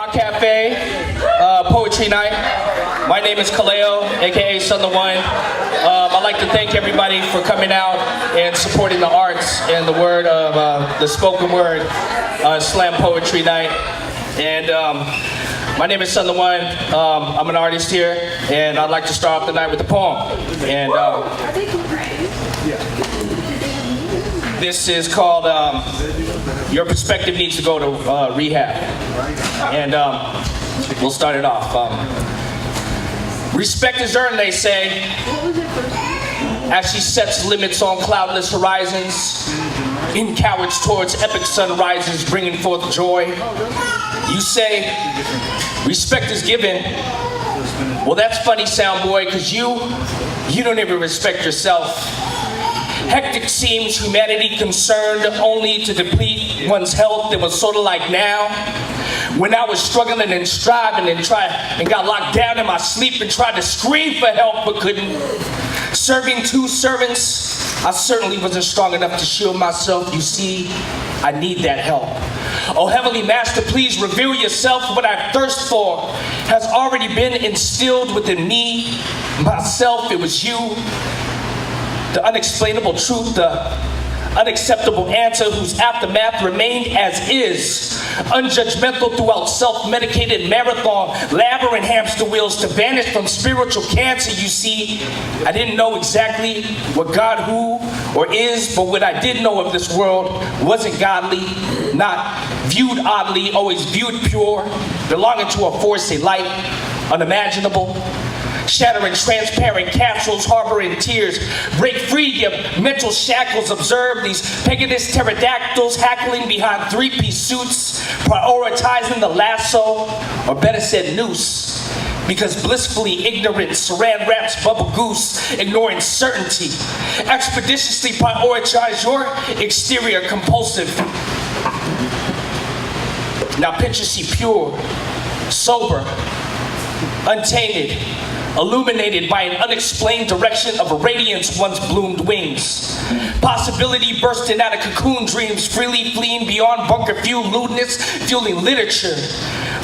Aloha Cafe Poetry Night. My name is Kaleo, aka Son the One. I'd like to thank everybody for coming out and supporting the arts and the word of the spoken word slam poetry night. And my name is Son the One. I'm an artist here, and I'd like to start off the night with a poem. And this is called Your Perspective Needs to Go to Rehab. And we'll start it off. Respect is earned, they say, as she sets limits on cloudless horizons, in cowards towards epic sunrises, bringing forth joy. You say, respect is given. Well, that's funny, sound boy, because you don't even respect yourself. Hectic seems humanity concerned only to deplete one's health. It was sort of like now, when I was struggling and striving and got locked down in my sleep and tried to scream for help but couldn't. Serving two servants, I certainly wasn't strong enough to shield myself. You see, I need that help. Oh, Heavenly Master, please reveal yourself. What I thirst for has already been instilled within me, myself. It was you. The unexplainable truth, the unacceptable answer whose aftermath remained as is. Unjudgmental throughout self-medicated marathon, labyrinth hamster wheels to vanish from spiritual cancer. You see, I didn't know exactly what God who or is, but what I did know of this world wasn't godly, not viewed oddly, always viewed pure, belonging to a force, a light, unimaginable. Shattering transparent capsules, harboring tears. Break free your mental shackles. Observe these paganist pterodactyls hackling behind three-piece suits, prioritizing the lasso, or better said noose. Because blissfully ignorant, saran wraps bubble goose, ignoring certainty. Expeditiously prioritize your exterior compulsive. Now picture see pure, sober, untainted, illuminated by an unexplained direction of a radiance once bloomed wings. Possibility bursting out of cocoon dreams, freely fleeing beyond bunker fuel lewdness, fueling literature,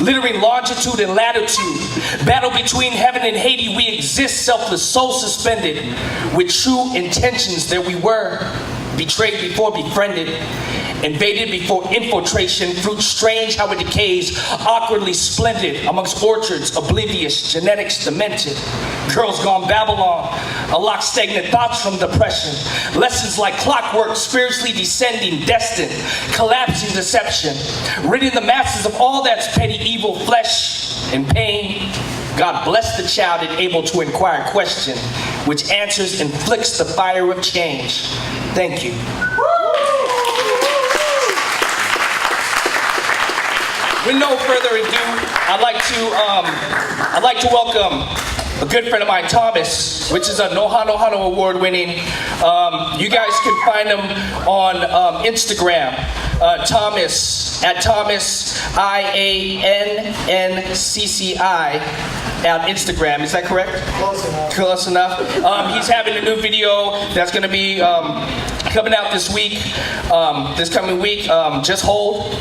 littering longitude and latitude. Battle between heaven and Haiti, we exist, selfless, soul suspended. With true intentions, there we were, betrayed before befriended. Invaded before infiltration, fruit strange how it decays, awkwardly splendid amongst orchards, oblivious, genetics demented. Girls gone Babylon, unlock stagnant thoughts from depression. Lessons like clockwork, spiritually descending, destined, collapsing deception. Ridding the masses of all that's petty evil, flesh and pain. God bless the child and able to inquire question, which answers and flicks the fire of change. Thank you. With no further ado, I'd like to welcome a good friend of mine, Thomas, which is a Nohano award-winning. You guys can find him on Instagram, Thomas IANNCCI on Instagram. Is that correct? Close enough. He's having a new video that's going to be coming out this coming week. Just hold.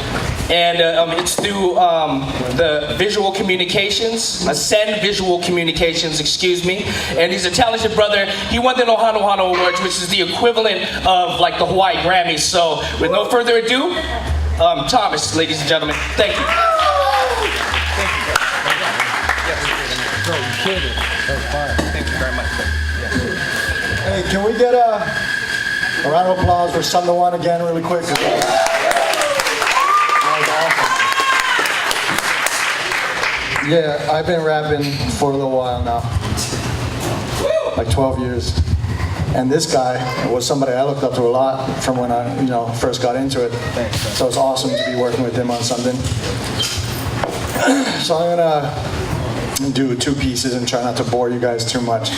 And it's through the Visual Communications, Ascend Visual Communications, excuse me. And he's a talented brother. He won the Nohano Awards, which is the equivalent of like the Hawaii Grammys. So with no further ado, Thomas, ladies and gentlemen, thank you. Thank you very much. Hey, can we get a round of applause for Son the One again really quick? Yeah, I've been rapping for a little while now, like 12 years. And this guy was somebody I looked up to a lot from when I, first got into it. So it's awesome to be working with him on something. So I'm gonna do two pieces and try not to bore you guys too much.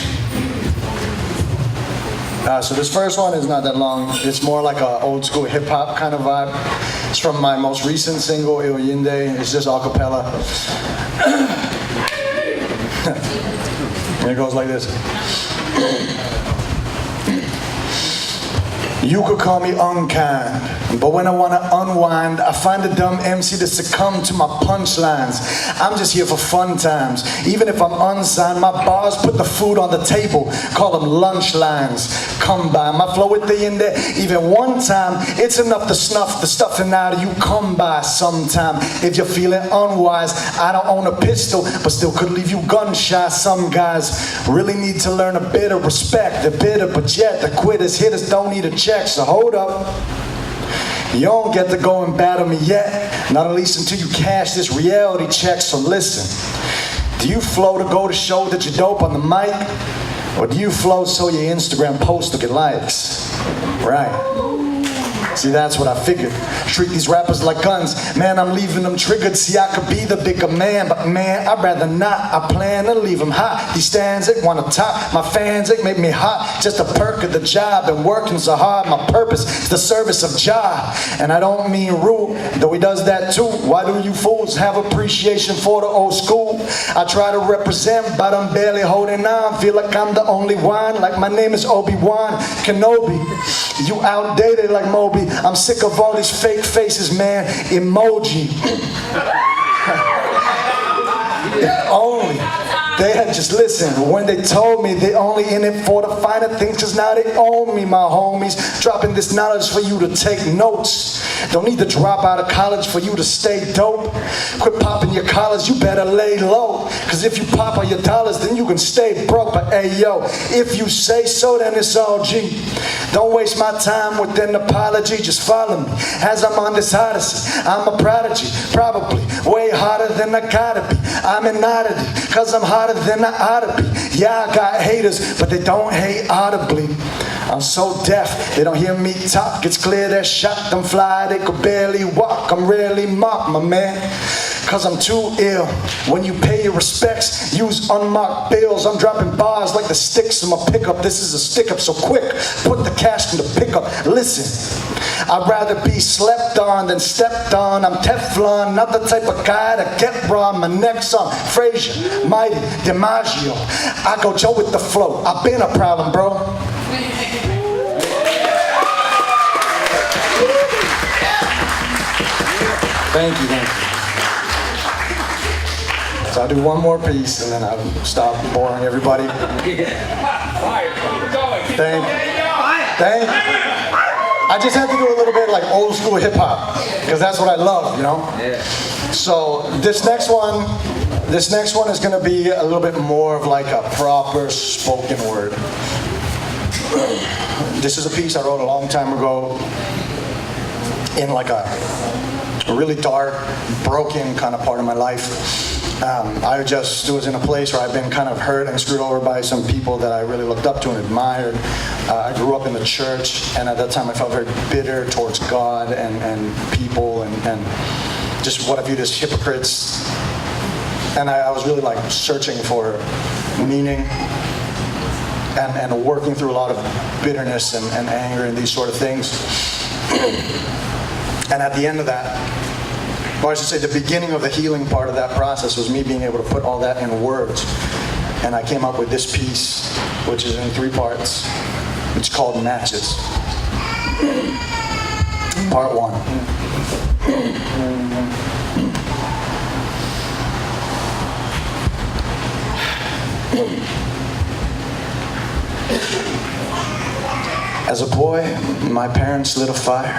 So this first one is not that long. It's more like an old school hip hop kind of vibe. It's from my most recent single, Il Yinde. It's just a cappella. And it goes like this. You could call me unkind, but when I want to unwind, I find a dumb MC to succumb to my punchlines. I'm just here for fun times. Even if I'm unsigned, my bars put the food on the table. Call them lunch lines. Come by, my flow with the in there. Even one time, it's enough to snuff the stuffing out of you. Come by sometime. If you're feeling unwise, I don't own a pistol, but still could leave you gun shy. Some guys really need to learn a bit of respect. They're bitter, but yet the quitters, hitters don't need a check. So hold up, you don't get to go and battle me yet, not at least until you cash this reality check. So listen, do you flow to go to show that you're dope on the mic, or do you flow so your Instagram posts will get likes? Right. See, that's what I figured. Treat these rappers like guns. Man, I'm leaving them triggered. See, I could be the bigger man, but man, I'd rather not. I plan to leave them hot. These stands, they want to top. My fans, they make me hot. Just a perk of the job. Been working so hard. My purpose is the service of Jah. And I don't mean rude, though he does that too. Why do you fools have appreciation for the old school? I try to represent, but I'm barely holding on. Feel like I'm the only one, like my name is Obi-Wan Kenobi. You outdated like Moby. I'm sick of all these fake faces, man. Emoji. If only they had just listened when they told me they only in it for the finer things, cause now they own me, my homies. Dropping this knowledge for you to take notes. Don't need to drop out of college for you to stay dope. Quit popping your collars, you better lay low. Cause if you pop all your dollars, then you can stay broke. But hey yo, if you say so, then it's all G. Don't waste my time with an apology, just follow me as I'm on this odyssey. I'm a prodigy, probably way harder than I gotta be. I'm an oddity, cause I'm harder than I ought to be. Yeah, I got haters, but they don't hate audibly. I'm so deaf, they don't hear me talk. It's clear they're shocked, I'm fly, they could barely walk. I'm rarely mocked, my man, cause I'm too ill. When you pay your respects, use unmarked bills. I'm dropping bars like the sticks in my pickup. This is a stick up, so quick, put the cash in the pickup. Listen, I'd rather be slept on than stepped on. I'm Teflon, not the type of guy to get raw. My neck's on Frazier, Mighty, DiMaggio. I go Joe with the flow. I've been a problem, bro. Thank you, thank you. So I'll do one more piece and then I'll stop boring everybody. Thank you. I just have to do a little bit like old school hip hop because that's what I love, you know? Yeah. So this next one is gonna be a little bit more of like a proper spoken word. This is a piece I wrote a long time ago in like a really dark, broken kind of part of my life. I just was in a place where I've been kind of hurt and screwed over by some people that I really looked up to and admired. I grew up in the church, and at that time I felt very bitter towards God and people and just what I viewed as hypocrites. And I was really like searching for meaning and working through a lot of bitterness and anger and these sort of things. And at the end of that, or I should say the beginning of the healing part of that process was me being able to put all that in words. And I came up with this piece, which is in 3 parts. It's called Matches. Part 1. As a boy, my parents lit a fire,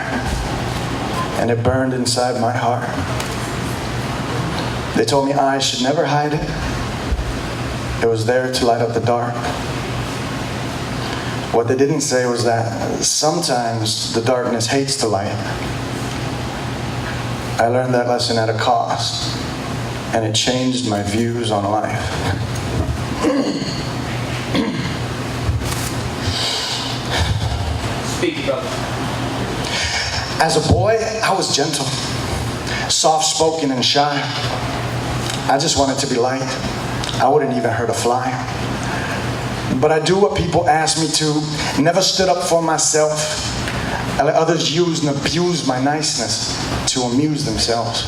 and it burned inside my heart. They told me I should never hide it. It was there to light up the dark. What they didn't say was that sometimes the darkness hates the light. I learned that lesson at a cost, and it changed my views on life. Speak, brother. As a boy, I was gentle, soft-spoken and shy. I just wanted to be liked. I wouldn't even hurt a fly. But I do what people ask me to, never stood up for myself. I let others use and abuse my niceness to amuse themselves.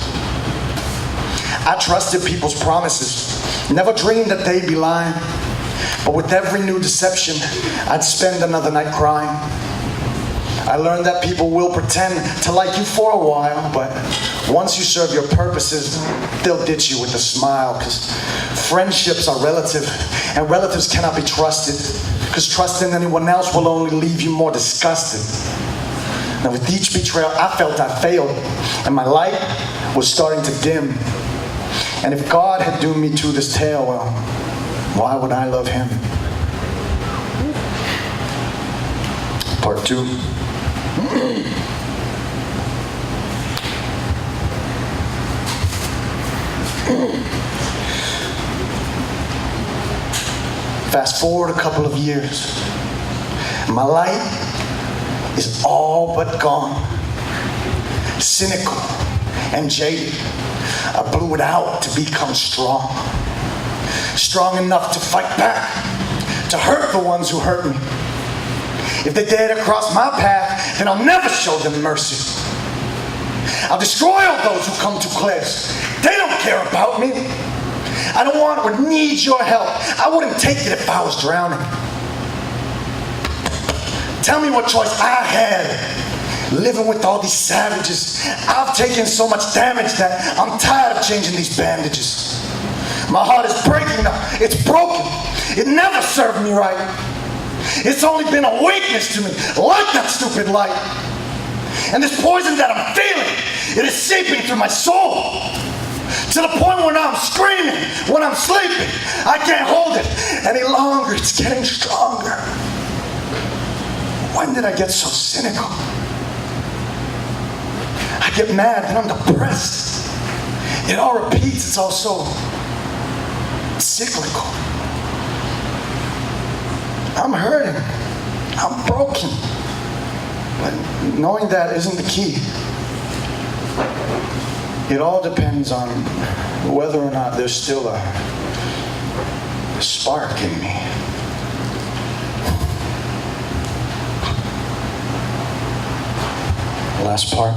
I trusted people's promises, never dreamed that they'd be lying. But with every new deception, I'd spend another night crying. I learned that people will pretend to like you for a while, but once you serve your purposes, they'll ditch you with a smile, because friendships are relative, and relatives cannot be trusted, because trusting anyone else will only leave you more disgusted. Now with each betrayal, I felt I failed, and my light was starting to dim. And if God had doomed me to this tale, well, why would I love him? Part 2. Fast forward a couple of years. My light is all but gone. Cynical and jaded, I blew it out to become strong. Strong enough to fight back, to hurt the ones who hurt me. If they dare to cross my path, then I'll never show them mercy. I'll destroy all those who come too close. They don't care about me. I don't want or need your help. I wouldn't take it if I was drowning. Tell me what choice I had, living with all these savages. I've taken so much damage that I'm tired of changing these bandages. My heart is breaking now. It's broken. It never served me right. It's only been a weakness to me, like that stupid light. And this poison that I'm feeling, it is seeping through my soul. To the point where now I'm screaming when I'm sleeping. I can't hold it any longer. It's getting stronger. When did I get so cynical? I get mad and I'm depressed. It all repeats. It's all so cyclical. I'm hurting. I'm broken. But knowing that isn't the key. It all depends on whether or not there's still a spark in me. Last part.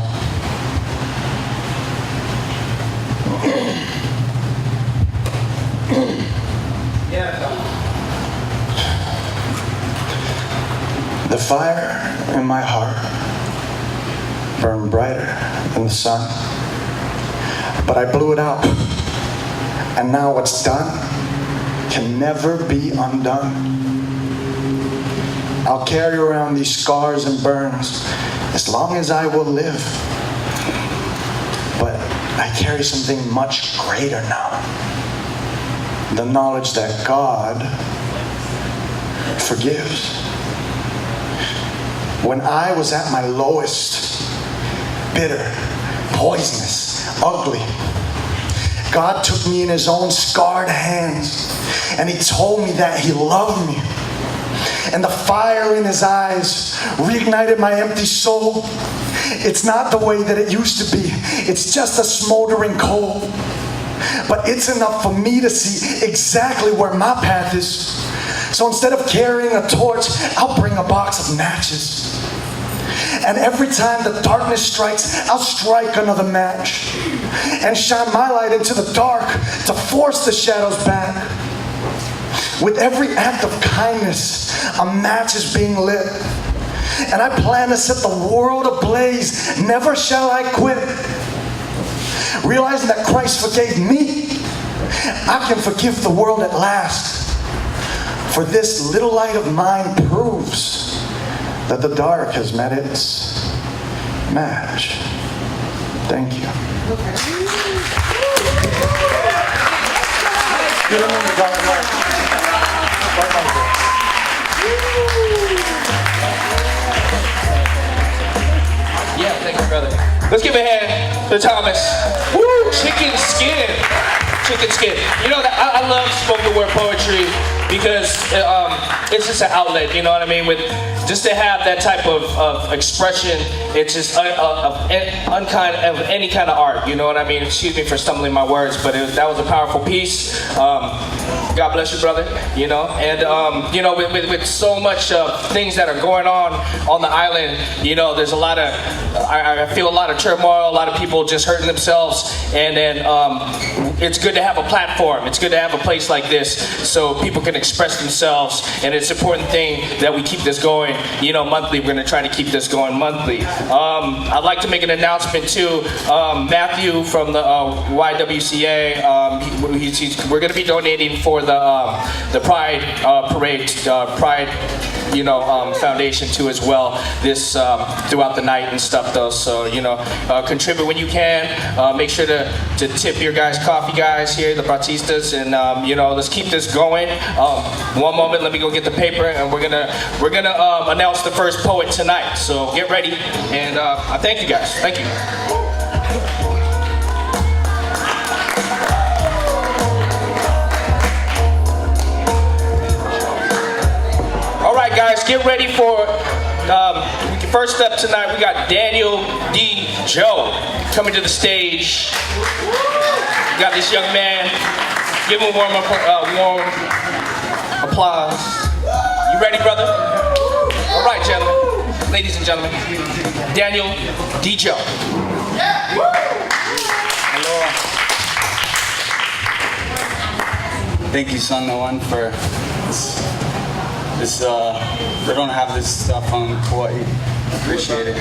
The fire in my heart burned brighter than the sun. But I blew it out, and now what's done can never be undone. I'll carry around these scars and burns as long as I will live. But I carry something much greater now. The knowledge that God forgives. When I was at my lowest, bitter, poisonous, ugly, God took me in his own scarred hands and he told me that he loved me. And the fire in his eyes reignited my empty soul. It's not the way that it used to be. It's just a smoldering coal. But it's enough for me to see exactly where my path is. So instead of carrying a torch, I'll bring a box of matches. And every time the darkness strikes, I'll strike another match and shine my light into the dark to force the shadows back. With every act of kindness, a match is being lit. And I plan to set the world ablaze. Never shall I quit. Realizing that Christ forgave me, I can forgive the world at last. For this little light of mine proves that the dark has met its match. Thank you. Yeah, thank you, brother. Let's give a hand to Thomas. Woo, chicken skin. Chicken skin. You know, I love spoken word poetry because it's just an outlet, you know what I mean? With just to have that type of expression, it's just unkind of any kind of art, you know what I mean? Excuse me for stumbling my words, but that was a powerful piece. God bless you, brother, you know? And, you know, with so much things that are going on the island, you know, there's a lot of, I feel a lot of turmoil, a lot of people just hurting themselves, and then it's good to have a platform. It's good to have a place like this so people can express themselves. And it's an important thing that we keep this going, you know, monthly. We're gonna try to keep this going monthly. I'd like to make an announcement too. Matthew from the YWCA, we're gonna be donating for the Pride Parade, Pride, you know, foundation too as well, this throughout the night and stuff though. So, you know, contribute when you can. Make sure to tip your guys, coffee guys here, the Batistas, and you know, let's keep this going. One moment, let me go get the paper, and we're gonna announce the first poet tonight. So get ready, and I thank you guys. Thank you. All right, guys, get ready for first up tonight. We got Daniel D. Joe coming to the stage. We got this young man. Give him a warm applause. You ready, brother? All right, gentlemen, ladies and gentlemen, Daniel D. Joe. Hello. Thank you, Son No One, for this. They don't have this stuff on Kauaʻi. Appreciate it.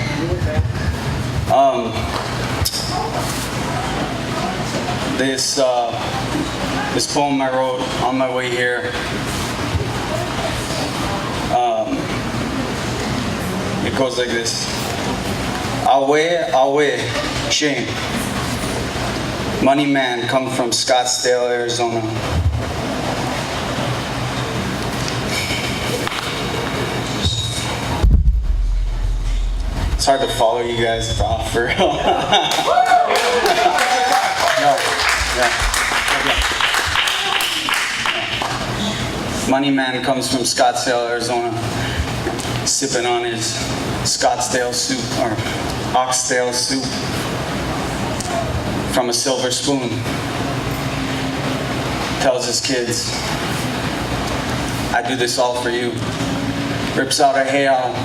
This poem I wrote on my way here. It goes like this. Awe, shame. Money man, come from Scottsdale, Arizona. It's hard to follow you guys for real. No, yeah. Money man comes from Scottsdale, Arizona, sipping on his Scottsdale soup, or oxtail soup, from a silver spoon. Tells his kids, I do this all for you. Rips out a hail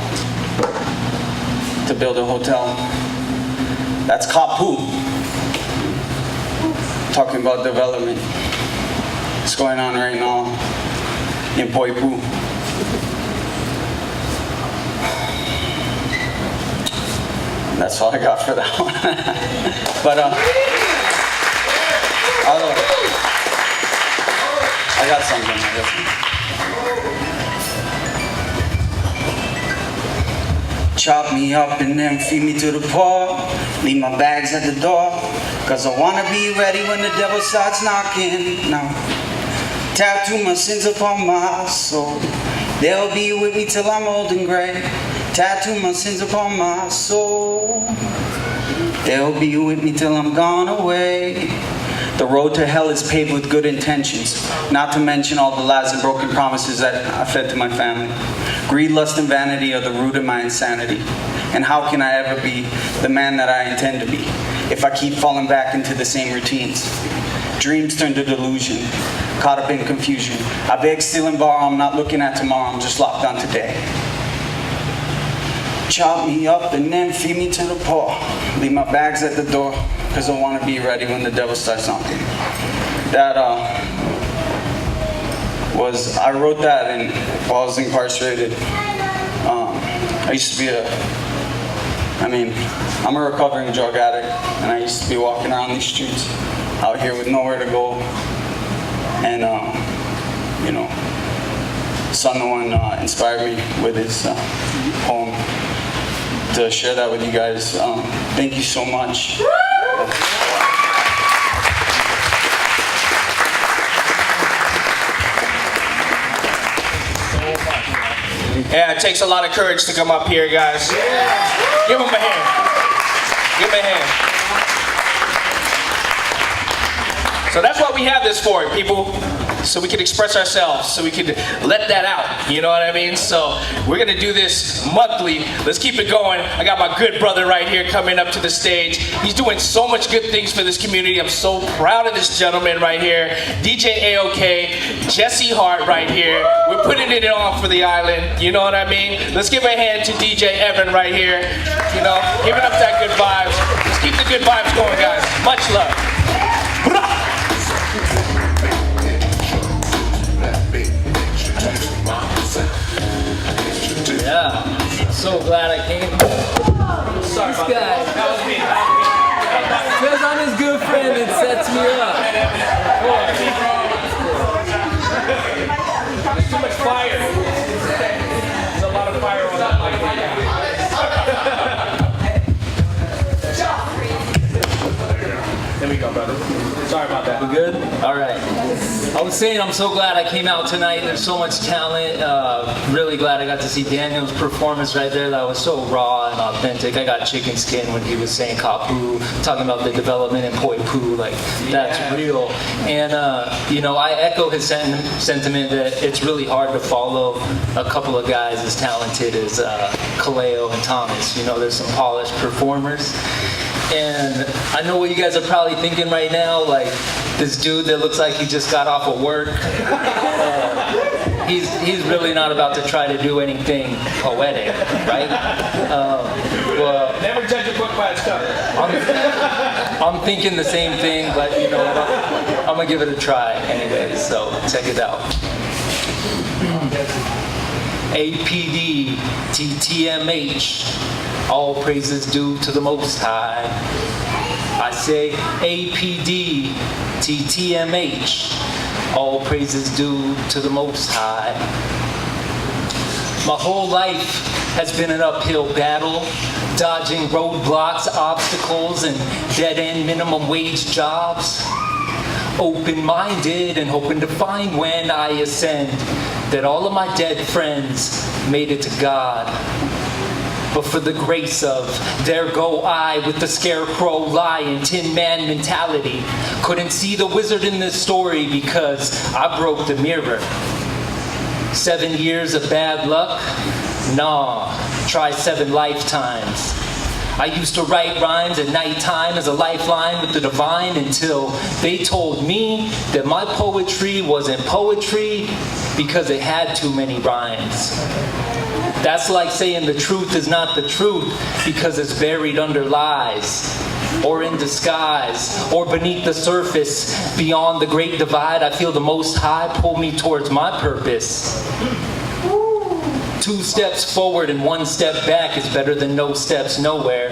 to build a hotel. That's Kapu. Talking about development. It's going on right now in Poipu. That's all I got for that one. But I got something. Chop me up and then feed me to the poor. Leave my bags at the door, cause I wanna be ready when the devil starts knocking. Now, tattoo my sins upon my soul. They'll be with me till I'm old and gray. Tattoo my sins upon my soul. They'll be with me till I'm gone away. The road to hell is paved with good intentions, not to mention all the lies and broken promises that I fed to my family. Greed, lust, and vanity are the root of my insanity. And how can I ever be the man that I intend to be if I keep falling back into the same routines? Dreams turn to delusion, caught up in confusion. I beg, steal, and borrow. I'm not looking at tomorrow, I'm just locked on today. Chop me up and then feed me to the poor. Leave my bags at the door, cause I want to be ready when the devil starts knocking. That I wrote that while I was incarcerated. I used to be I'm a recovering drug addict, and I used to be walking around these streets out here with nowhere to go. And you know, Son No One inspired me with his poem to share that with you guys. Thank you so much. Yeah, it takes a lot of courage to come up here, guys. Give him a hand. Give him a hand. So that's what we have this for, people. So we can express ourselves, so we can let that out, you know what I mean? So we're gonna do this monthly. Let's keep it going. I got my good brother right here coming up to the stage. He's doing so much good things for this community. I'm so proud of this gentleman right here. DJ A-OK, Jesse Hart right here. We're putting it on for the island, you know what I mean? Let's give a hand to DJ Evan right here, you know, giving up that good vibes. Let's keep the good vibes going, guys. Much love. Yeah, I'm so glad I came. Sorry This about guy that. That was me. says I'm his good friend and sets me up. There's too much fire. There's a lot of fire on that mic. There we go, brother. Sorry about that. We good? All right. I was saying I'm so glad I came out tonight. There's so much talent. Really glad I got to see Daniel's performance right there. That was so raw and authentic. I got chicken skin when he was saying kapu, talking about the development in Poipu. Like, that's real. And, you know, I echo his sentiment that it's really hard to follow a couple of guys as talented as Kaleo and Thomas. You know, there's some polished performers. And I know what you guys are probably thinking right now, like this dude that looks like he just got off of work. He's really not about to try to do anything poetic, right? Well, Never judge a book by its cover. I'm thinking the same thing, but you know what? I'm gonna give it a try anyway. So check it out. APD TTMH. All praises due to the Most High. I say APD, TTMH. All praises due to the Most High. My whole life has been an uphill battle, dodging roadblocks, obstacles, and dead-end minimum wage jobs. Open-minded and hoping to find when I ascend that all of my dead friends made it to God. But for the grace of, there go I with the scarecrow lion, tin man mentality. Couldn't see the wizard in this story because I broke the mirror. 7 years of bad luck? Nah, try 7 lifetimes. I used to write rhymes at nighttime as a lifeline with the divine until they told me that my poetry wasn't poetry because it had too many rhymes. That's like saying the truth is not the truth because it's buried under lies, or in disguise, or beneath the surface. Beyond the great divide, I feel the Most High pull me towards my purpose. 2 steps forward and 1 step back is better than no steps nowhere.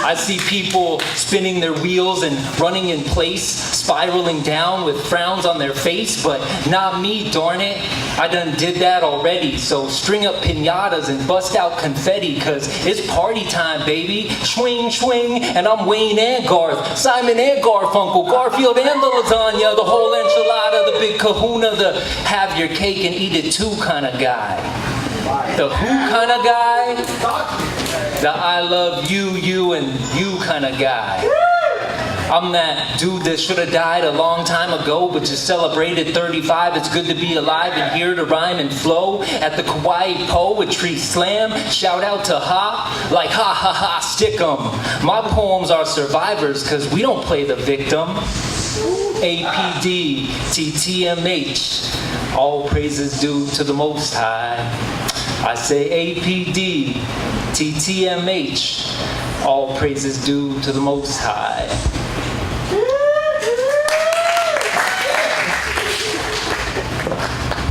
I see people spinning their wheels and running in place, spiraling down with frowns on their face, but not me, darn it. I done did that already, so string up piñatas and bust out confetti, cause it's party time, baby. Swing, swing, and I'm Wayne and Garth, Simon and Garfunkel, Garfield and the lasagna, the whole enchilada, the big kahuna, the have your cake and eat it too kind of guy. The who kind of guy? The I love you, you, and you kind of guy. I'm that dude that should have died a long time ago, but just celebrated 35. It's good to be alive and here to rhyme and flow at the Kauaʻi Poetry Slam. Shout out to Ha, like ha ha ha, stick 'em. My poems are survivors, cause we don't play the victim. APD, TTMH, all praises due to the Most High. I say APD, TTMH, all praises due to the Most High.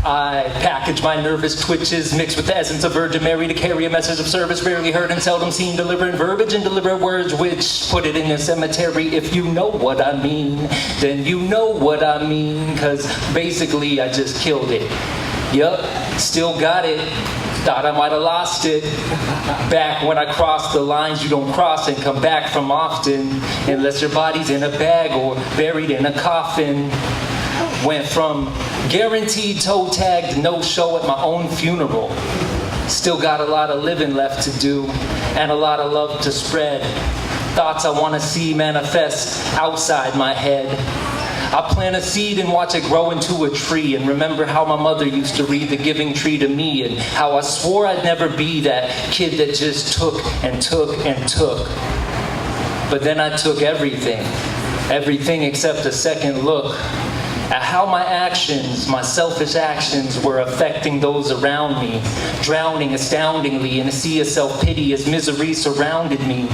I package my nervous twitches mixed with the essence of Virgin Mary to carry a message of service rarely heard and seldom seen, delivering verbiage and deliberate words which put it in a cemetery. If you know what I mean, then you know what I mean, cause basically I just killed it. Yup, still got it. Thought I might have lost it. Back when I crossed the lines you don't cross and come back from often, unless your body's in a bag or buried in a coffin. Went from guaranteed toe tag to no show at my own funeral. Still got a lot of living left to do and a lot of love to spread. Thoughts I want to see manifest outside my head. I plant a seed and watch it grow into a tree, and remember how my mother used to read the giving tree to me, and how I swore I'd never be that kid that just took and took and took. But then I took everything except a second look at how my actions, my selfish actions, were affecting those around me, drowning astoundingly in a sea of self-pity as misery surrounded me.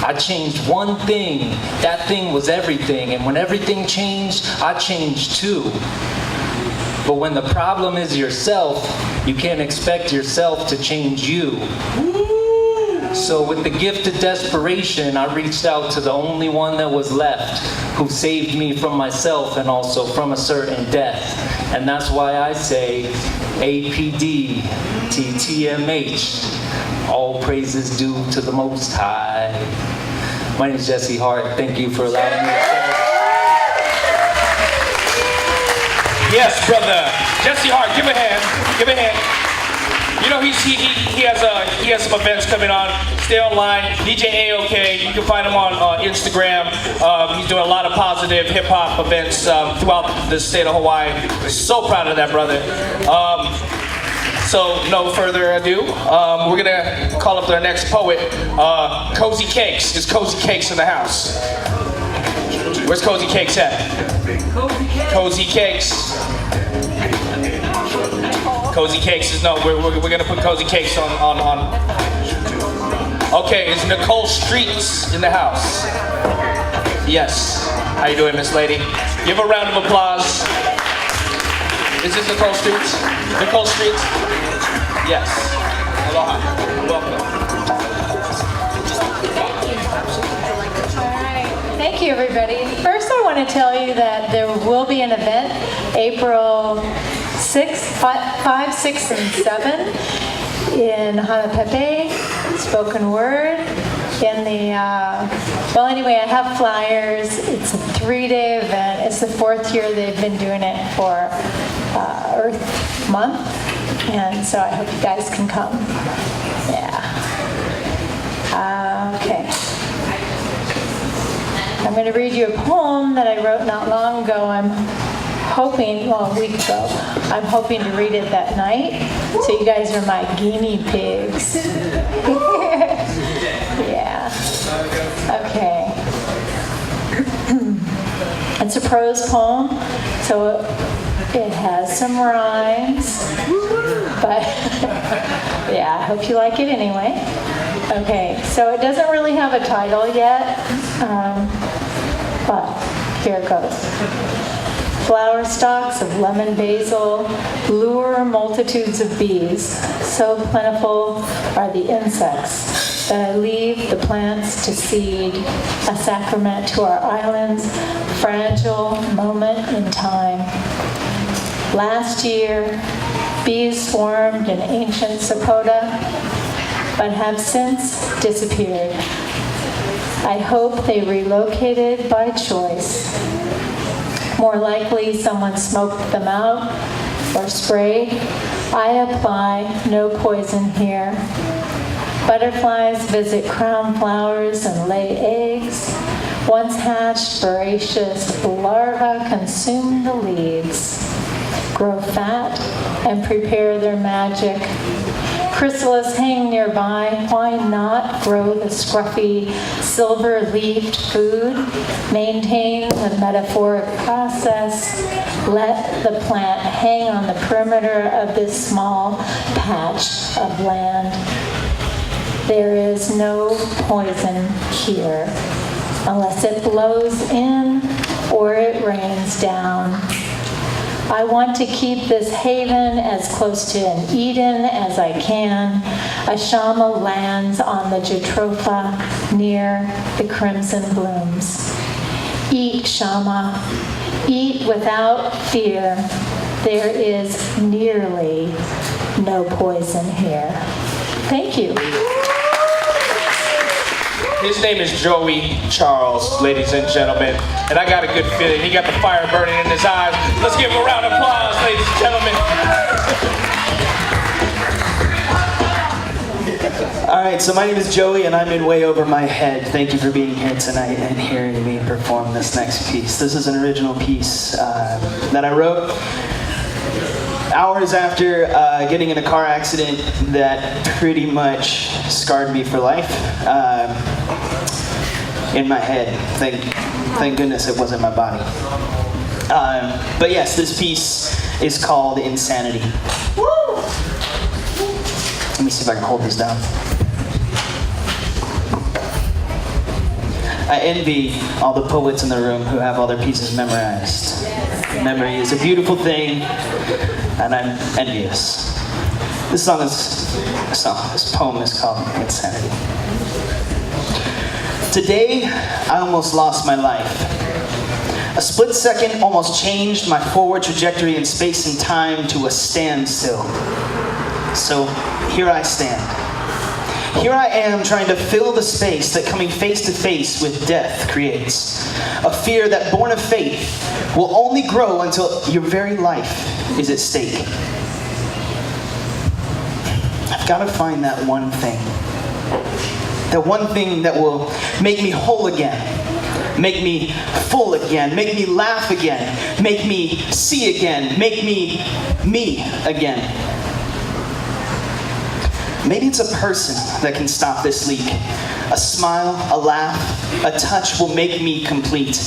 I changed one thing, that thing was everything, and when everything changed, I changed too. But when the problem is yourself, you can't expect yourself to change you. So with the gift of desperation, I reached out to the only one that was left, who saved me from myself and also from a certain death. And that's why I say APD, TTMH, all praises due to the Most High. My name is Jesse Hart. Thank you for allowing me to say. Yes, brother. Jesse Hart, give a hand. Give a hand. You know, he has some events coming on. Stay online. DJ A-OK. You can find him on Instagram. He's doing a lot of positive hip-hop events throughout the state of Hawaii. So proud of that, brother. So, no further ado, we're going to call up our next poet, Cozy Cakes. Is Cozy Cakes in the house? Where's Cozy Cakes at? Cozy Cakes. Cozy Cakes is, no, we're going to put Cozy Cakes on. Okay, is Nicole Streets in the house? Yes. How you doing, Miss Lady? Give a round of applause. Is this Nicole Streets? Nicole Streets? Yes. Aloha. Welcome. Thank you, everybody. First, I want to tell you that there will be an event April 5, 6, and 7 in Hanapepe, spoken word. In the, well, anyway, I have flyers. It's a 3-day event. It's the 4th year they've been doing it for Earth Month. And so I hope you guys can come. Yeah. Okay. I'm going to read you a poem that I wrote not long ago. I'm hoping, well, a week ago, I'm hoping to read it that night. So you guys are my guinea pigs. Yeah. Okay. It's a prose poem, so it has some rhymes, but yeah, I hope you like it anyway. Okay, so it doesn't really have a title yet, but here it goes. Flower stalks of lemon basil lure multitudes of bees. So plentiful are the insects that I leave the plants to seed, a sacrament to our island's fragile moment in time. Last year, bees swarmed in ancient Sapota, but have since disappeared. I hope they relocated by choice. More likely, someone smoked them out or sprayed. I apply no poison here. Butterflies visit crown flowers and lay eggs. Once hatched, voracious larvae consume the leaves, grow fat, and prepare their magic. Chrysalis hang nearby. Why not grow the scruffy, silver-leafed food? Maintain the metaphoric process. Let the plant hang on the perimeter of this small patch of land. There is no poison here, unless it blows in or it rains down. I want to keep this haven as close to an Eden as I can. A Shama lands on the Jatropha near the crimson blooms. Eat, Shama, eat without fear. There is nearly no poison here. Thank you. His name is Joey Charles, ladies and gentlemen. And I got a good feeling. He got the fire burning in his eyes. Let's give him a round of applause, ladies and gentlemen. All right, so my name is Joey, and I'm in way over my head. Thank you for being here tonight and hearing me perform this next piece. This is an original piece that I wrote hours after getting in a car accident that pretty much scarred me for life. In my head. Thank goodness it wasn't my body. But yes, this piece is called Insanity. Let me see if I can hold this down. I envy all the poets in the room who have all their pieces memorized. Memory is a beautiful thing, and I'm envious. This poem is called Insanity. Today, I almost lost my life. A split second almost changed my forward trajectory in space and time to a standstill. So here I stand. Here I am trying to fill the space that coming face to face with death creates. A fear that, born of faith, will only grow until your very life is at stake. I've got to find that one thing. That one thing that will make me whole again. Make me full again. Make me laugh again. Make me see again. Make me again. Maybe it's a person that can stop this leak. A smile, a laugh, a touch will make me complete.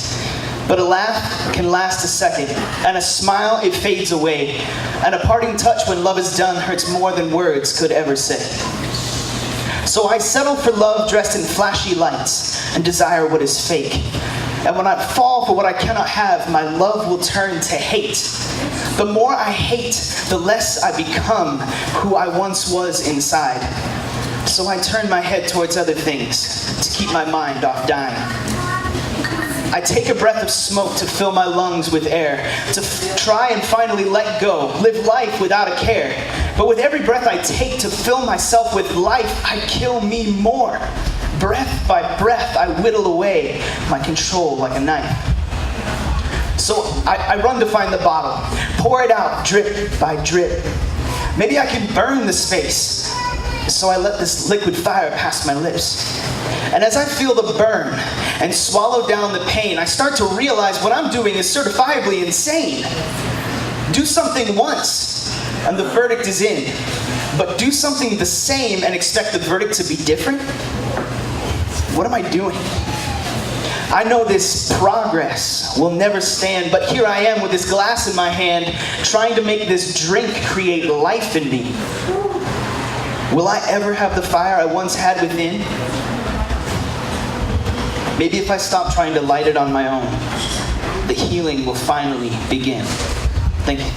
But a laugh can last a second, and a smile, it fades away. And a parting touch when love is done hurts more than words could ever say. So I settle for love dressed in flashy lights and desire what is fake. And when I fall for what I cannot have, my love will turn to hate. The more I hate, the less I become who I once was inside. So I turn my head towards other things to keep my mind off dying. I take a breath of smoke to fill my lungs with air, to try and finally let go, live life without a care. But with every breath I take to fill myself with life, I kill me more. Breath by breath, I whittle away my control like a knife. So I run to find the bottle, pour it out drip by drip. Maybe I can burn the space. So I let this liquid fire pass my lips. And as I feel the burn and swallow down the pain, I start to realize what I'm doing is certifiably insane. Do something once, and the verdict is in. But do something the same and expect the verdict to be different? What am I doing? I know this progress will never stand, but here I am with this glass in my hand, trying to make this drink create life in me. Will I ever have the fire I once had within? Maybe if I stop trying to light it on my own, the healing will finally begin. Thank you.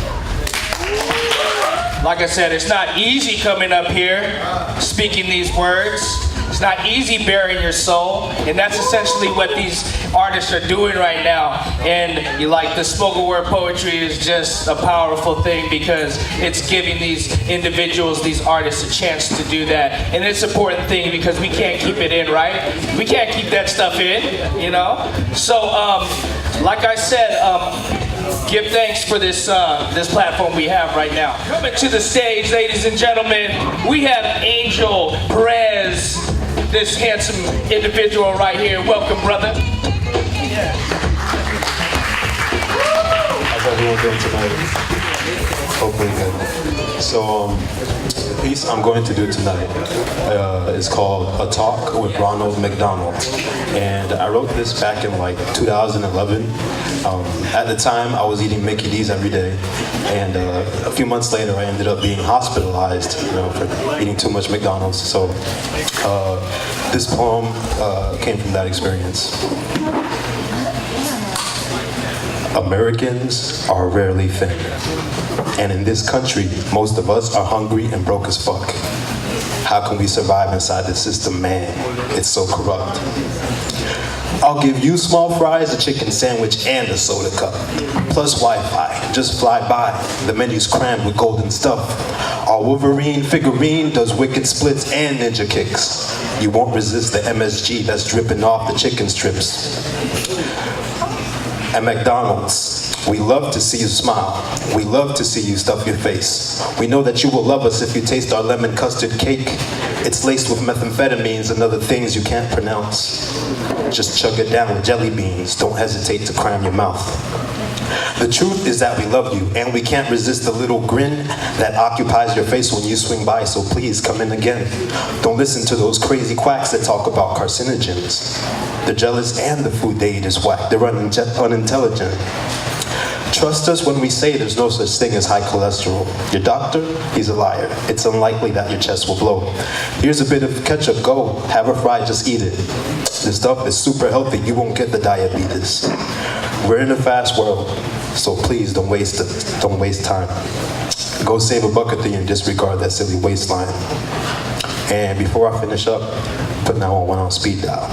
Like I said, it's not easy coming up here, speaking these words. It's not easy bearing your soul, and that's essentially what these artists are doing right now. And the spoken word poetry is just a powerful thing because it's giving these individuals, these artists, a chance to do that. And it's an important thing because we can't keep it in, right? We can't keep that stuff in, you know? So, like I said, give thanks for this platform we have right now. Coming to the stage, ladies and gentlemen, we have Angel Perez, this handsome individual right here. Welcome, brother. How's everyone doing tonight? Hopefully good. So, the piece I'm going to do tonight is called A Talk with Ronald McDonald. And I wrote this back in 2011. At the time, I was eating Mickey D's every day. And a few months later, I ended up being hospitalized, for eating too much McDonald's. So this poem came from that experience. Americans are rarely thin. And in this country, most of us are hungry and broke as fuck. How can we survive inside the system, man? It's so corrupt. I'll give you small fries, a chicken sandwich, and a soda cup. Plus Wi-Fi, just fly by. The menu's crammed with golden stuff. Our Wolverine figurine does wicked splits and ninja kicks. You won't resist the MSG that's dripping off the chicken strips. At McDonald's, we love to see you smile. We love to see you stuff your face. We know that you will love us if you taste our lemon custard cake. It's laced with methamphetamines and other things you can't pronounce. Just chug it down with jelly beans. Don't hesitate to cram your mouth. The truth is that we love you, and we can't resist the little grin that occupies your face when you swing by, so please come in again. Don't listen to those crazy quacks that talk about carcinogens. They're jealous and the food they eat is whack. They're unintelligent. Trust us when we say there's no such thing as high cholesterol. Your doctor, he's a liar. It's unlikely that your chest will blow. Here's a bit of ketchup, go. Have a fry, just eat it. This stuff is super healthy, you won't get the diabetes. We're in a fast world, So please don't waste time. Go save a buck or three and disregard that silly waistline. And before I finish up, put 911 on speed dial.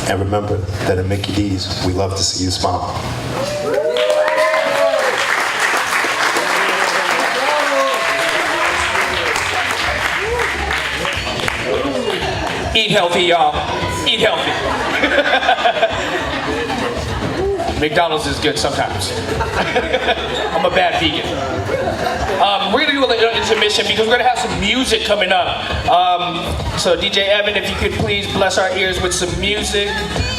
And remember that at Mickey D's, we love to see you smile. Eat healthy, y'all. Eat healthy. McDonald's is good sometimes. I'm a bad vegan. We're gonna do a little intermission because we're gonna have some music coming up. So DJ Evan, if you could please bless our ears with some music.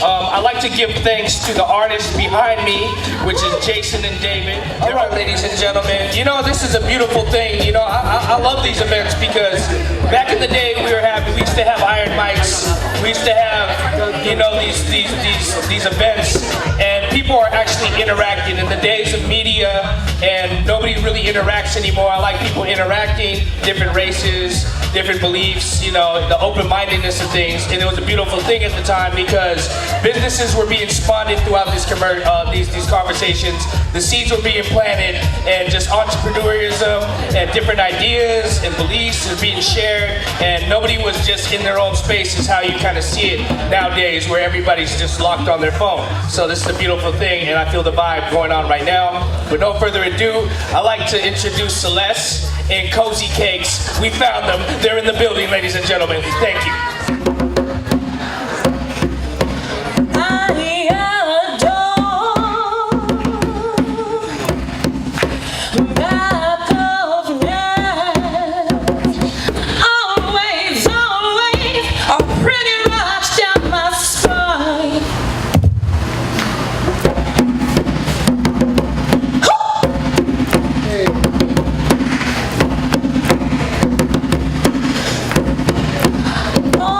I'd like to give thanks to the artists behind me, which is Jason and David. All right, ladies and gentlemen. You know, this is a beautiful thing. You know, I love these events because back in the day we used to have iron mics. We used to have, you know, these events, and people are actually interacting. In the days of media and nobody really interacts anymore, I like people interacting, different races, different beliefs, you know, the open-mindedness of things. And it was a beautiful thing at the time because businesses were being spawned throughout these conversations. The seeds were being planted, and just entrepreneurism and different ideas and beliefs are being shared, and nobody was just in their own space is how you kind of see it nowadays, where everybody's just locked on their phone. So this is a beautiful thing, and I feel the vibe going on right now. With no further ado, I'd like to introduce Celeste and Cozy Cakes. We found them. They're in the building, ladies and gentlemen. Thank you. Oh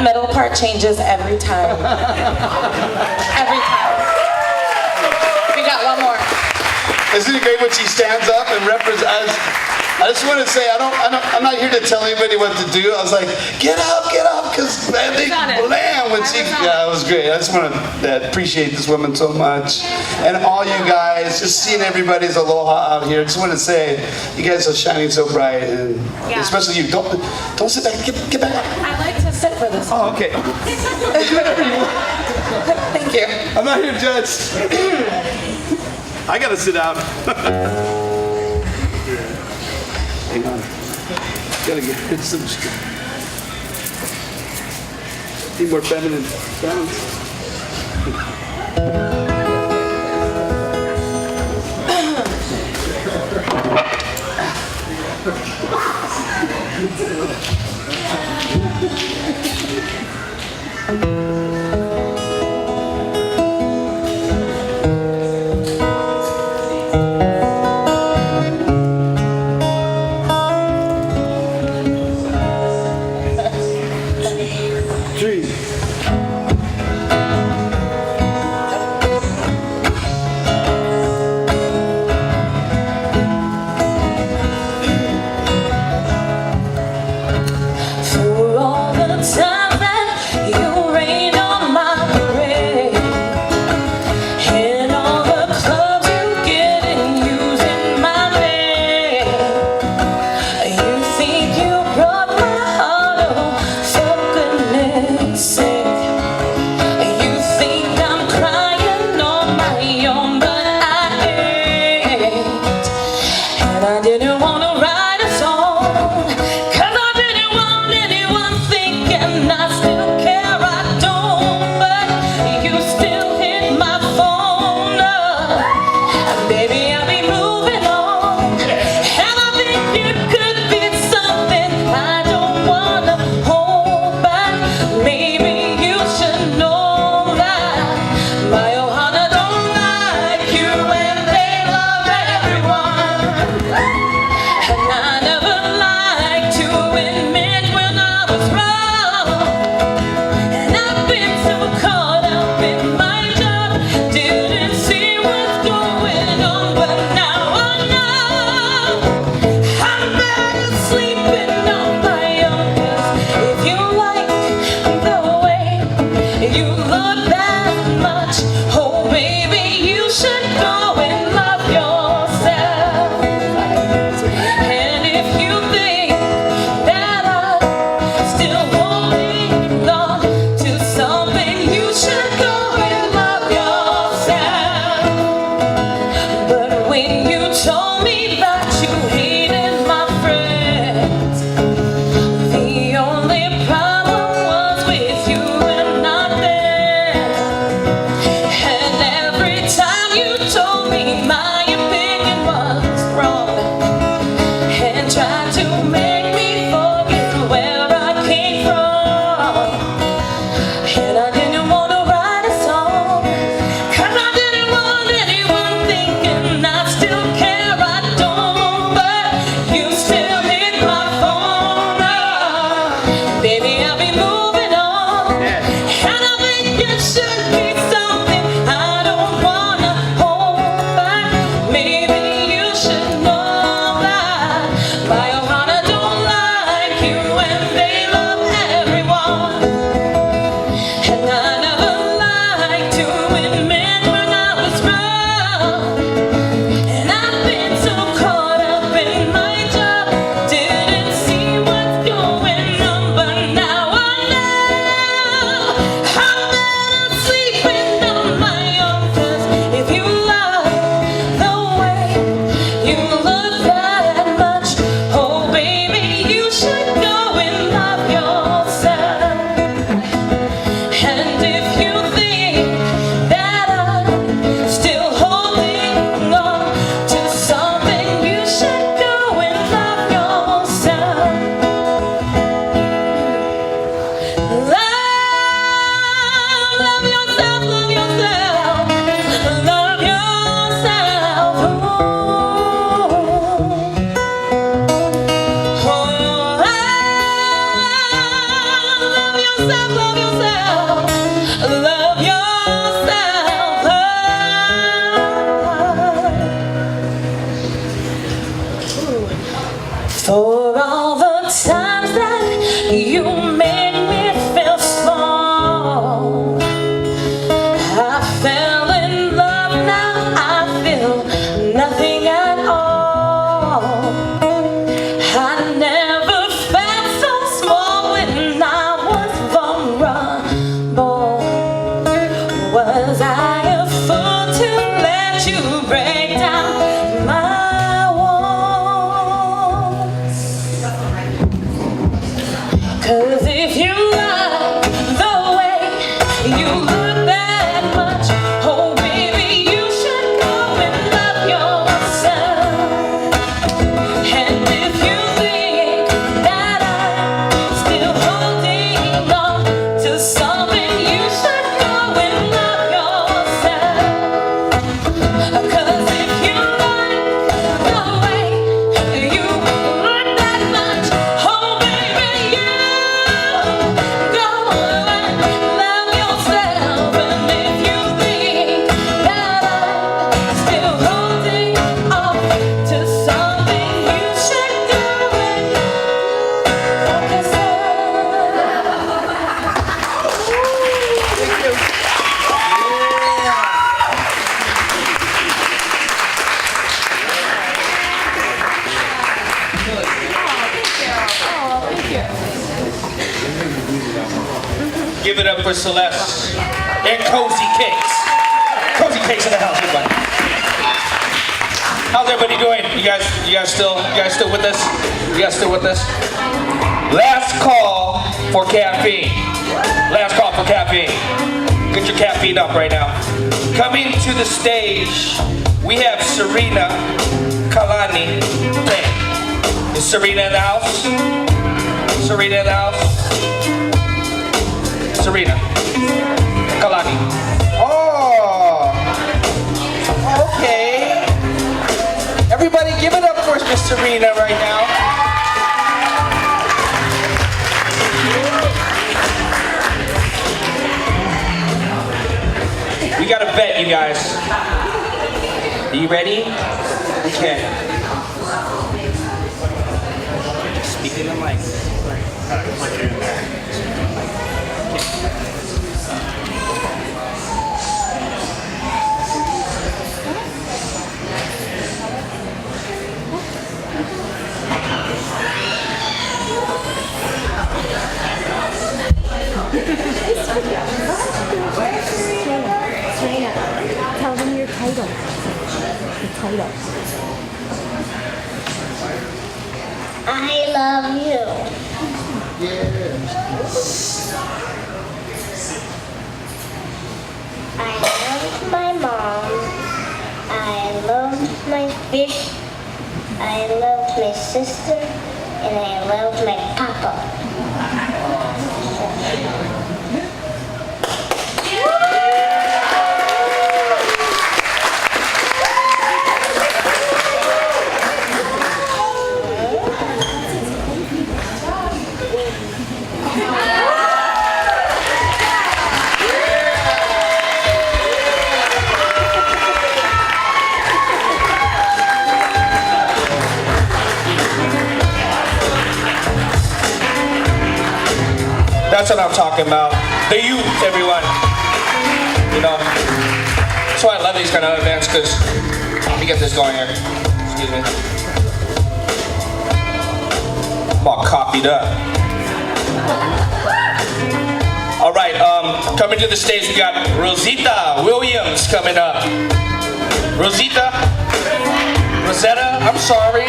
middle part changes every time. Every time. We got one more. Isn't it great when she stands up and represents? I just want to say, I'm not here to tell anybody what to do. I was like, get up, because they blam when she, yeah, it was great. I just want to appreciate this woman so much. And all you guys, just seeing everybody's aloha out here. I just want to say, you guys are shining so bright, and especially you. Don't sit back, get back. I like to sit for this. Oh, okay. Thank you. I'm not here to judge. I gotta sit down. Hang on. Gotta get some. Need more feminine sounds. Say yourself, love yourself, love yourself. For all the times that you made me feel small, I fell in love, now I feel nothing at all. I never felt so small when I was vulnerable. Was I a fool to let you break down my walls? 'Cause if you like the way you look that much, oh baby, you should go and love yourself. And if you think that I'm still holding on to something, you should go and love yourself. 'Cause if you like the way you look that much, oh baby, you go and love yourself. And if you think that I'm still holding on to something, you should do it for Give it up for Celeste and Cozy Cakes. Cozy Cakes in the house, everybody. How's everybody doing? You guys still with us? You guys still with us? Last call for caffeine. Last call for caffeine. Get your caffeine up right now. Coming to the stage, we have Serena Kalani. Hey, is Serena in the house? Serena in the house? Serena Kalani. Oh, okay. Everybody give it up for Miss Serena right now. We got a bet, you guys. Are you ready? Okay. Speak in the mic. Serena, tell them your title. The title. I love you. I love my mom. I love my fish. I love my sister. And I love my papa. That's what I'm talking about. The youth, everyone. You know, that's why I love these kind of events, because let me get this going here. Excuse me. I'm all coffeed up. All right, coming to the stage, we got Rosita Williams coming up. Rosetta, I'm sorry.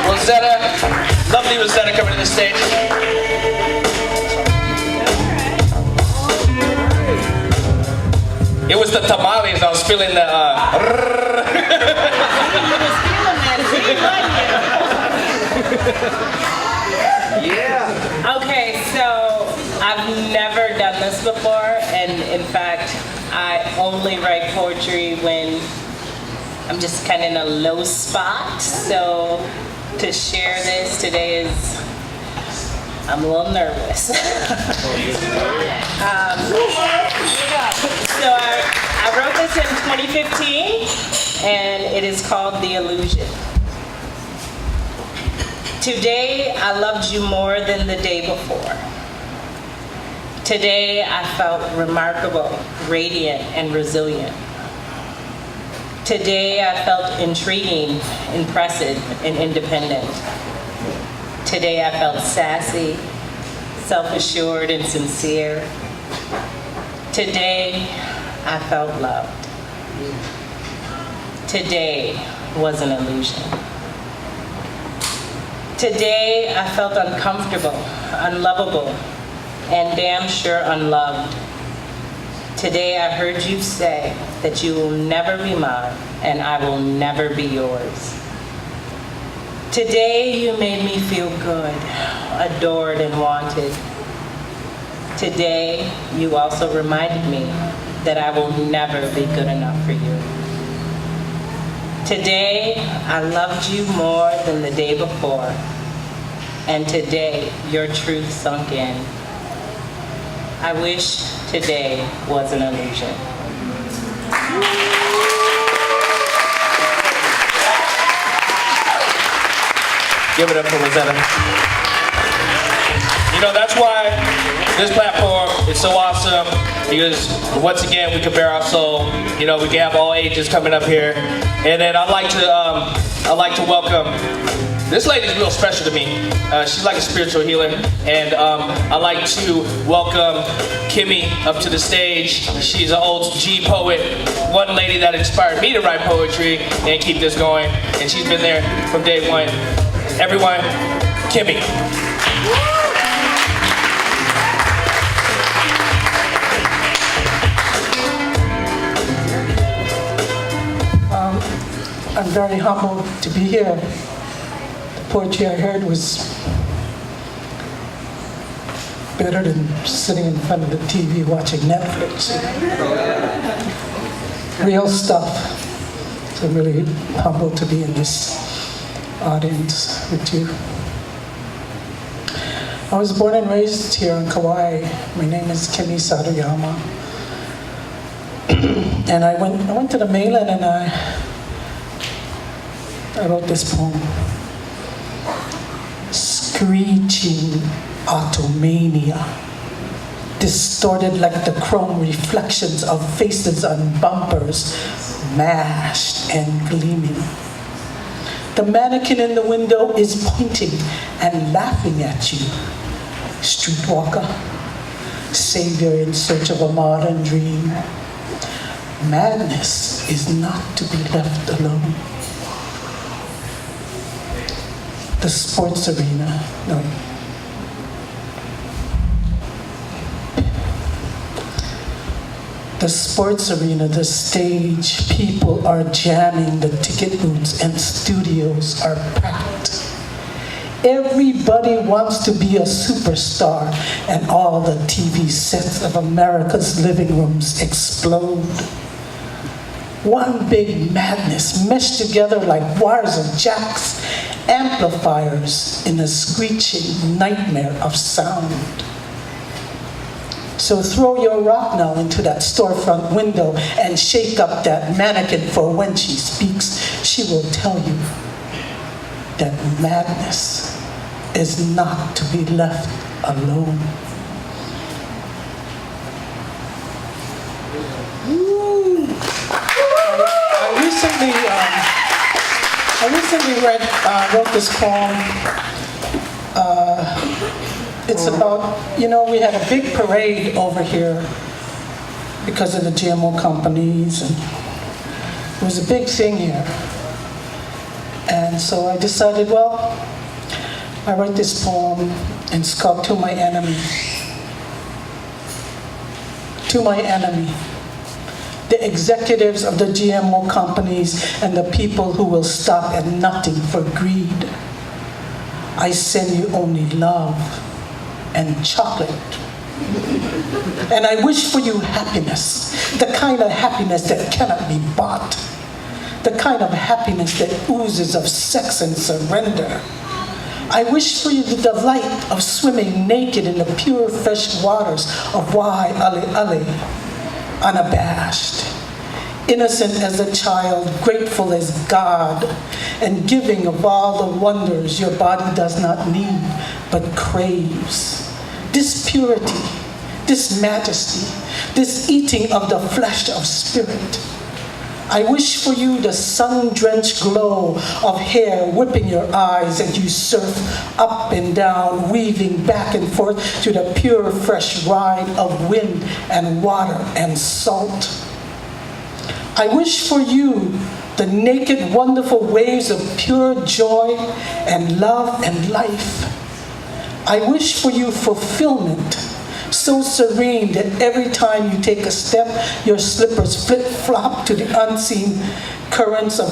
Rosetta, lovely Rosetta coming to the stage. It was the tamales. I was feeling the. Yeah. Okay, so I've never done this before, and in fact, I only write poetry when I'm just kind of in a low spot. So to share this today is I'm a little nervous. So I wrote this in 2015, and it is called The Illusion. Today, I loved you more than the day before. Today, I felt remarkable, radiant, and resilient. Today, I felt intriguing, impressive, and independent. Today, I felt sassy, self-assured, and sincere. Today, I felt loved. Today was an illusion. Today, I felt uncomfortable, unlovable, and damn sure unloved. Today, I heard you say that you will never be mine and I will never be yours. Today, you made me feel good, adored, and wanted. Today, you also reminded me that I will never be good enough for you. Today, I loved you more than the day before, and today, your truth sunk in. I wish today was an illusion. Give it up for Rosetta. You know, that's why this platform is so awesome, because once again, we can bear our soul. You know, we can have all ages coming up here. And then I'd like to welcome, this lady's real special to me. She's like a spiritual healer. And I'd like to welcome Kimmy up to the stage. She's an old G poet, one lady that inspired me to write poetry and keep this going. And she's been there from day one. Everyone, Kimmy. I'm very humbled to be here. The poetry I heard was better than sitting in front of the TV watching Netflix. Real stuff. So I'm really humbled to be in this audience with you. I was born and raised here in Kauaʻi. My name is Kimi Sadayama. And I went to the mainland and I wrote this poem. Screeching automania, distorted like the chrome reflections of faces on bumpers, mashed and gleaming. The mannequin in the window is pointing and laughing at you. Streetwalker, savior in search of a modern dream. Madness is not to be left alone. The sports arena, no. The sports arena, the stage, people are jamming, the ticket booths and studios are packed. Everybody wants to be a superstar, and all the TV sets of America's living rooms explode. One big madness meshed together like wires of jacks, amplifiers in a screeching nightmare of sound. So throw your rock now into that storefront window and shake up that mannequin, for when she speaks, she will tell you that madness is not to be left alone. I recently wrote this poem. It's about, we had a big parade over here because of the GMO companies, and it was a big thing here. And so I decided, I write this poem and sculpt to my enemy. To my enemy. The executives of the GMO companies and the people who will stop at nothing for greed. I send you only love and chocolate. And I wish for you happiness, the kind of happiness that cannot be bought, the kind of happiness that oozes of sex and surrender. I wish for you the delight of swimming naked in the pure, fresh waters of Waiʻaleʻale, unabashed, innocent as a child, grateful as God, and giving of all the wonders your body does not need but craves. This purity, this majesty, this eating of the flesh of spirit. I wish for you the sun-drenched glow of hair whipping your eyes as you surf up and down, weaving back and forth to the pure, fresh ride of wind and water and salt. I wish for you the naked, wonderful waves of pure joy and love and life. I wish for you fulfillment, so serene that every time you take a step, your slippers flip-flop to the unseen currents of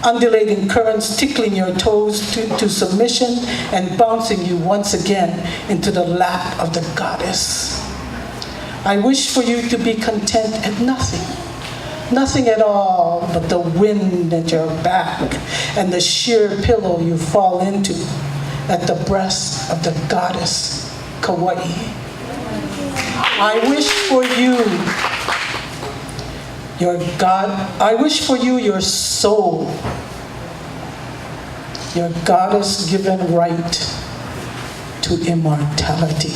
undulating currents, tickling your toes to submission and bouncing you once again into the lap of the goddess. I wish for you to be content at nothing. Nothing at all but the wind at your back and the sheer pillow you fall into at the breast of the goddess Kauaʻi. I wish for you your soul, your goddess-given right to immortality.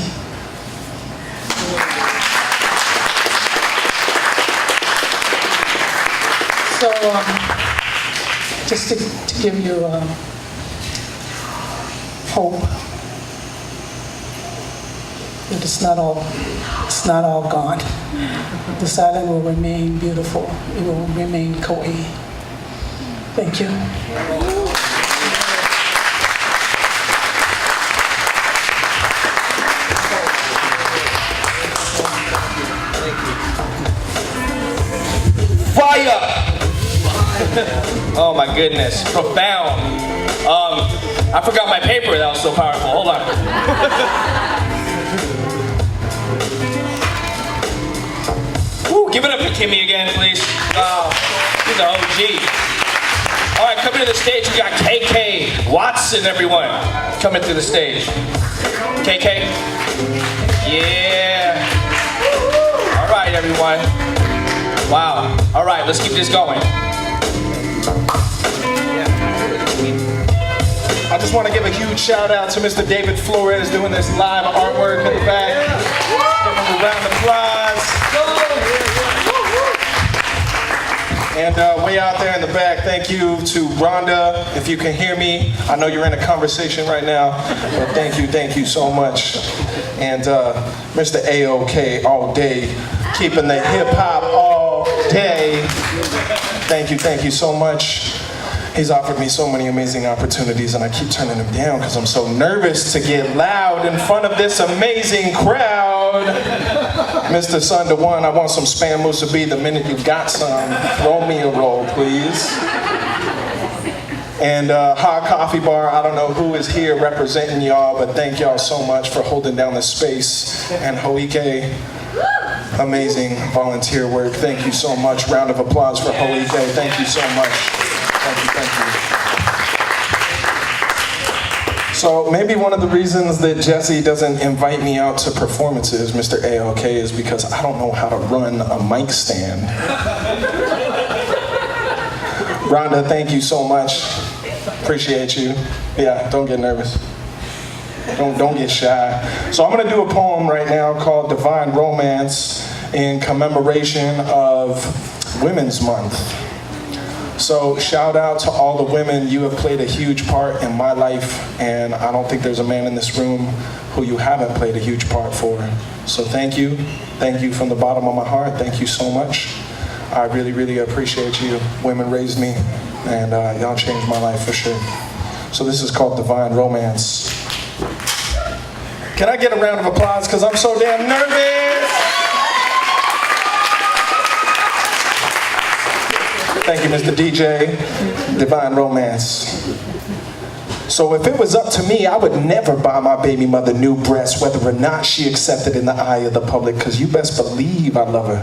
So, just to give you hope that it's not all gone. This island will remain beautiful. It will remain Kauaʻi. Thank you. Fire! Oh my goodness, profound. I forgot my paper, that was so powerful. Hold on. Woo, give it up for Kimmy again, please. He's an OG. All right, coming to the stage, we got KK Watson, everyone. Coming to the stage. KK? Yeah. All right, everyone. Wow. All right, let's keep this going. I just want to give a huge shout out to Mr. David Flores doing this live artwork in the back. Give him a round of applause. And way out there in the back, thank you to Rhonda. If you can hear me, I know you're in a conversation right now, but thank you so much. And Mr. AOK all day, keeping the hip hop all day. Thank you so much. He's offered me so many amazing opportunities and I keep turning them down because I'm so nervous to get loud in front of this amazing crowd. Mr. Sunday One, I want some Spam Musubi the minute you got some. Roll me a roll, please. And Hot Coffee Bar, I don't know who is here representing y'all, but thank y'all so much for holding down the space. And Hoike, amazing volunteer work. Thank you so much. Round of applause for Hoike. Thank you so much. Thank you. So maybe one of the reasons that Jesse doesn't invite me out to performances, Mr. AOK, is because I don't know how to run a mic stand. Rhonda, thank you so much. Appreciate you. Yeah, don't get nervous. Don't get shy. So I'm gonna do a poem right now called Divine Romance in commemoration of Women's Month. So shout out to all the women. You have played a huge part in my life, and I don't think there's a man in this room who you haven't played a huge part for. So thank you. Thank you from the bottom of my heart. Thank you so much. I really, really appreciate you. Women raised me, and y'all changed my life for sure. So this is called Divine Romance. Can I get a round of applause because I'm so damn nervous? Thank you, Mr. DJ. Divine Romance. So if it was up to me, I would never buy my baby mother new breasts, whether or not she accepted in the eye of the public, because you best believe I love her.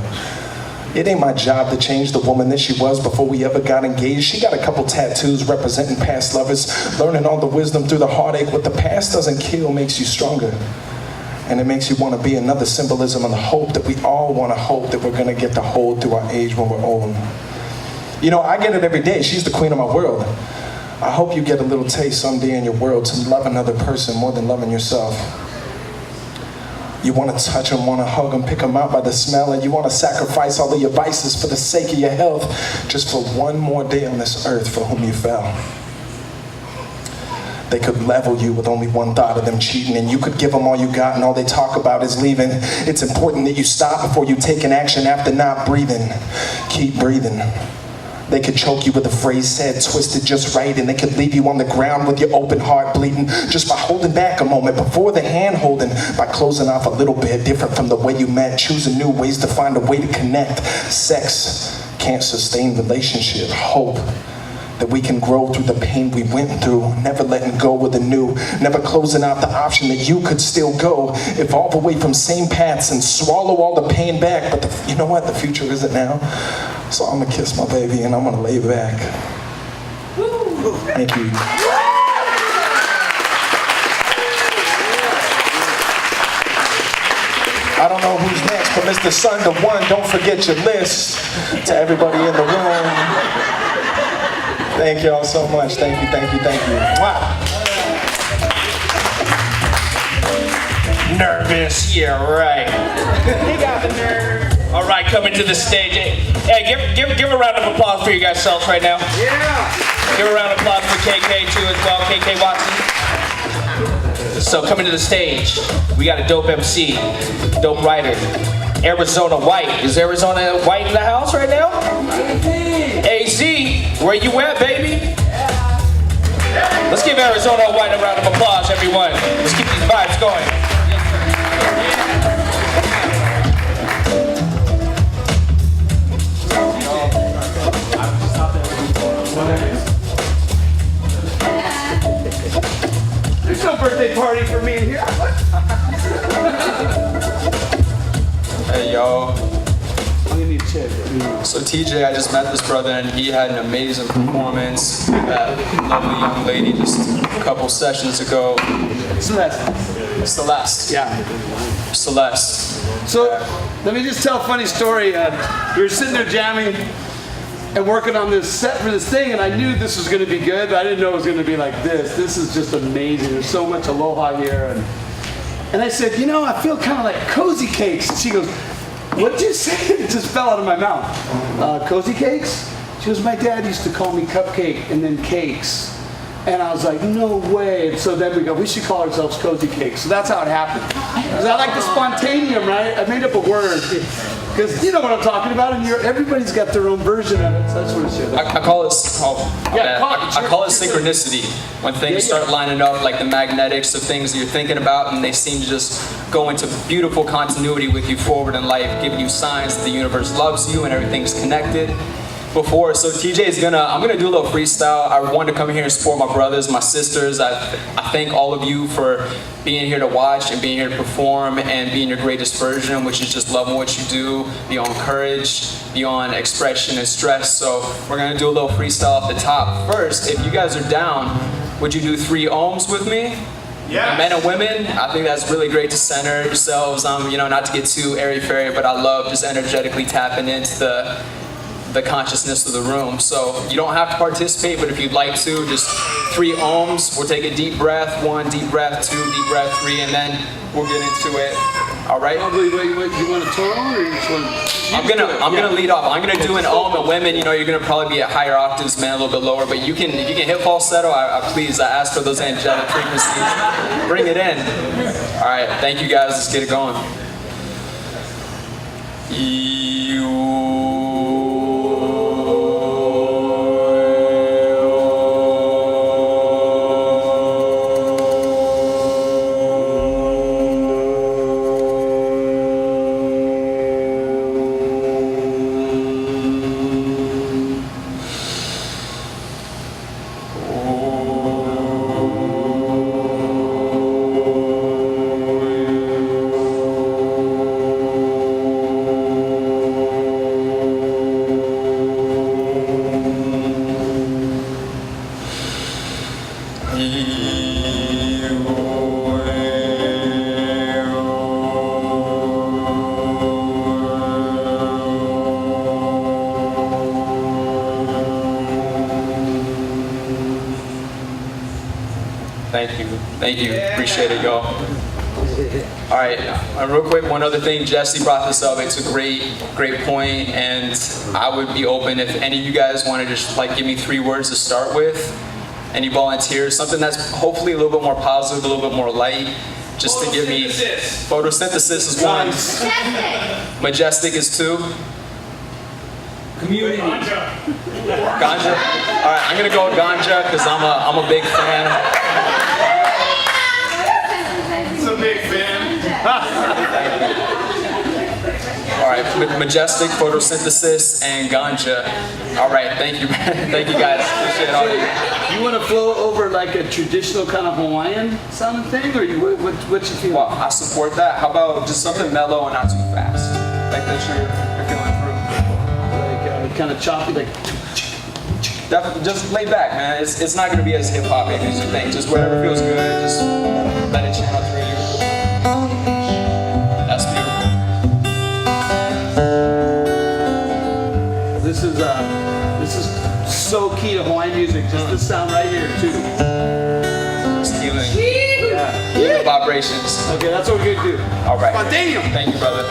It ain't my job to change the woman that she was before we ever got engaged. She got a couple tattoos representing past lovers, learning all the wisdom through the heartache. What the past doesn't kill makes you stronger. And it makes you want to be another symbolism of the hope that we all want to hope that we're going to get to hold through our age when we're old. You know, I get it every day. She's the queen of my world. I hope you get a little taste someday in your world to love another person more than loving yourself. You want to touch them, want to hug them, pick them out by the smell, and you want to sacrifice all of your vices for the sake of your health, just for one more day on this earth for whom you fell. They could level you with only one thought of them cheating, and you could give them all you got, and all they talk about is leaving. It's important that you stop before you take an action after not breathing. Keep breathing. They could choke you with a phrase said, twisted just right, and they could leave you on the ground with your open heart bleeding just by holding back a moment before the hand holding, by closing off a little bit different from the way you met, choosing new ways to find a way to connect. Sex can't sustain relationship. Hope that we can grow through the pain we went through, never letting go of the new, never closing out the option that you could still go, evolve away from same paths and swallow all the pain back. But you know what? The future isn't now. So I'm gonna kiss my baby and I'm gonna lay back. Thank you. I don't know who's next, but Mr. Son to One, don't forget your list. To everybody in the room, thank y'all so much. Thank you, thank you, thank you. Wow. Nervous, yeah, right. He got the nerve. All right, coming to the stage. Hey, give a round of applause for you guys selves right now. Yeah. Give a round of applause for KK too as well, KK Watson. So coming to the stage, we got a dope MC, dope writer, Arizona White. Is Arizona White in the house right now? AZ, where you at, baby? Let's give Arizona White a round of applause, everyone. Let's keep these vibes going. There's no birthday party for me in here. Hey, yo. So TJ, I just met this brother and he had an amazing performance. That lovely young lady just a couple sessions ago. Celeste. Yeah. Celeste. So let me just tell a funny story. We were sitting there jamming and working on this set for this thing, and I knew this was going to be good, but I didn't know it was going to be like this. This is just amazing. There's so much aloha here. And I said, you know, I feel kind of like Cozy Cakes. And she goes, what'd you say? It just fell out of my mouth. Cozy Cakes? She goes, my dad used to call me Cupcake and then Cakes. And I was like, no way. And so then we go, we should call ourselves Cozy Cakes. So that's how it happened. Because I like the spontaneum, right? I made up a word. Because you know what I'm talking about, and everybody's got their own version of it. So that's what it should. I call it synchronicity. When things start lining up, like the magnetics of things that you're thinking about, and they seem to just go into beautiful continuity with you forward in life, giving you signs that the universe loves you and everything's connected. So I'm gonna do a little freestyle. I wanted to come here and support my brothers, my sisters. I thank all of you for being here to watch and being here to perform and being your greatest version, which is just loving what you do, beyond courage, beyond expression and stress. So we're gonna do a little freestyle off the top. First, if you guys are down, would you do 3 ohms with me? Yeah. Men and women, I think that's really great to center yourselves. Not to get too airy-fairy, but I love just energetically tapping into the consciousness of the room. So you don't have to participate, but if you'd like to, just 3 ohms. We'll take a deep breath, 1 deep breath, 2 deep breath, 3, and then we'll get into it. All right? You want to tone or you just want to? I'm gonna lead off. I'm gonna do an ohm, and women, you're gonna probably be at higher octaves, man, a little bit lower. But if you can hit falsetto, please, I ask for those angelic frequencies. Bring it in. All right, thank you guys. Let's get it going. Thank you. Appreciate it, y'all. All right, real quick, one other thing. Jesse brought this up. It's a great point, and I would be open if any of you guys wanted to just like give me 3 words to start with. Any volunteers? Something that's hopefully a little bit more positive, a little bit more light, just to give me. Photosynthesis is one. Majestic is 2. Community. Ganja. Ganja. All right, I'm gonna go with ganja because I'm a big fan. He's a big fan. All right, Majestic, photosynthesis, and ganja. All right, thank you, man. Thank you, guys. Appreciate all of you. You want to flow over like a traditional kind of Hawaiian sounding thing, or what you feel? Well, I support that. How about just something mellow and not too fast, like that you're feeling through. Like kind of choppy, like. Just lay back, man. It's not gonna be as hip hop as you think. Just whatever feels good. Just let it channel through you. That's beautiful. This is so key to Hawaiian music. Just this sound right here too. Just healing. Yeah. Healing vibrations. Okay, that's what we're gonna do. All right. Spontaneous. Thank you, brother.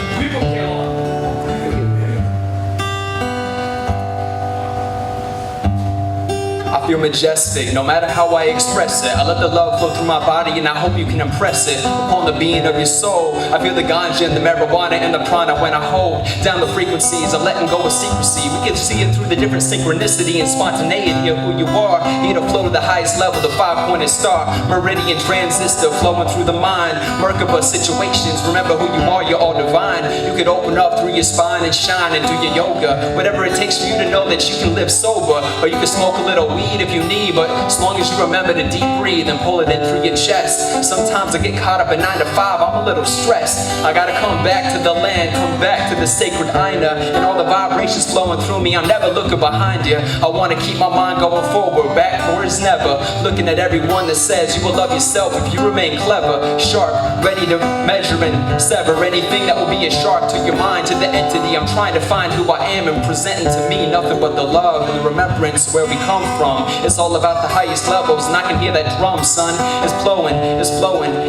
I feel majestic, no matter how I express it. I let the love flow through my body and I hope you can impress it upon the being of your soul. I feel the ganja and the marijuana and the prana when I hold down the frequencies. I'm letting go of secrecy. We can see it through the different synchronicity and spontaneity of who you are. Here to flow to the highest level, the 5-pointed star. Meridian transistor flowing through the mind. Merkaba situations, remember who you are, you're all divine. You could open up through your spine and shine and do your yoga. Whatever it takes for you to know that you can live sober. Or you can smoke a little weed if you need, but as long as you remember to deep breathe and pull it in through your chest. Sometimes I get caught up at 9 to 5, I'm a little stressed. I gotta come back to the land, come back to the sacred Aina, and all the vibrations flowing through me. I'm never looking behind you. I wanna keep my mind going forward, backwards never. Looking at everyone that says you will love yourself if you remain clever, sharp, ready to measure and sever anything that will be a shark to your mind, to the entity. I'm trying to find who I am and presenting to me nothing but the love and the remembrance where we come from. It's all about the highest levels, and I can hear that drum, son. It's flowing,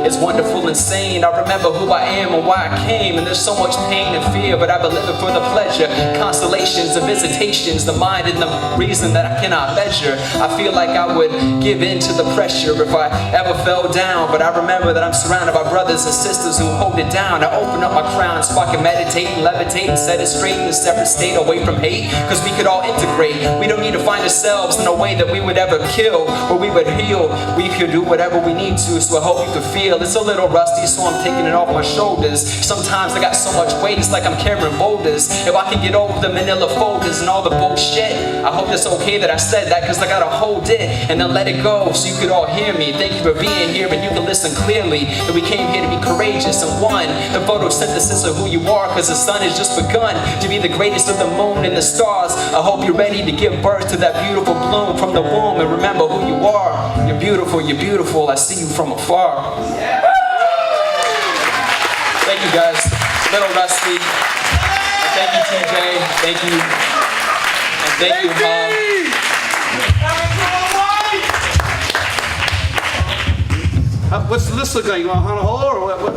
it's wonderful, insane. I remember who I am and why I came, and there's so much pain and fear, but I've been living for the pleasure. Constellations and visitations, the mind and the reason that I cannot measure. I feel like I would give in to the pressure if I ever fell down, but I remember that I'm surrounded by brothers and sisters who hold it down. I open up my crown so I can meditate and levitate and set it straight in a separate state away from hate, because we could all integrate. We don't need to find ourselves in a way that we would ever kill or we would heal. We could do whatever we need to, so I hope you can feel. It's a little rusty, so I'm taking it off my shoulders. Sometimes I got so much weight, it's like I'm carrying boulders. If I can get over the manila folders and all the bullshit, I hope it's okay that I said that, because I gotta hold it and then let it go so you could all hear me. Thank you for being here and you can listen clearly. That we came here to be courageous and one, the photosynthesis of who you are, because the sun has just begun to be the greatest of the moon and the stars. I hope you're ready to give birth to that beautiful bloom from the womb, and remember who you are. You're beautiful, you're beautiful. I see you from afar. Thank you, guys. A little rusty. And thank you, TJ. Thank you. And thank you, Mom. What's the list look like? You want Hana Holo or what? What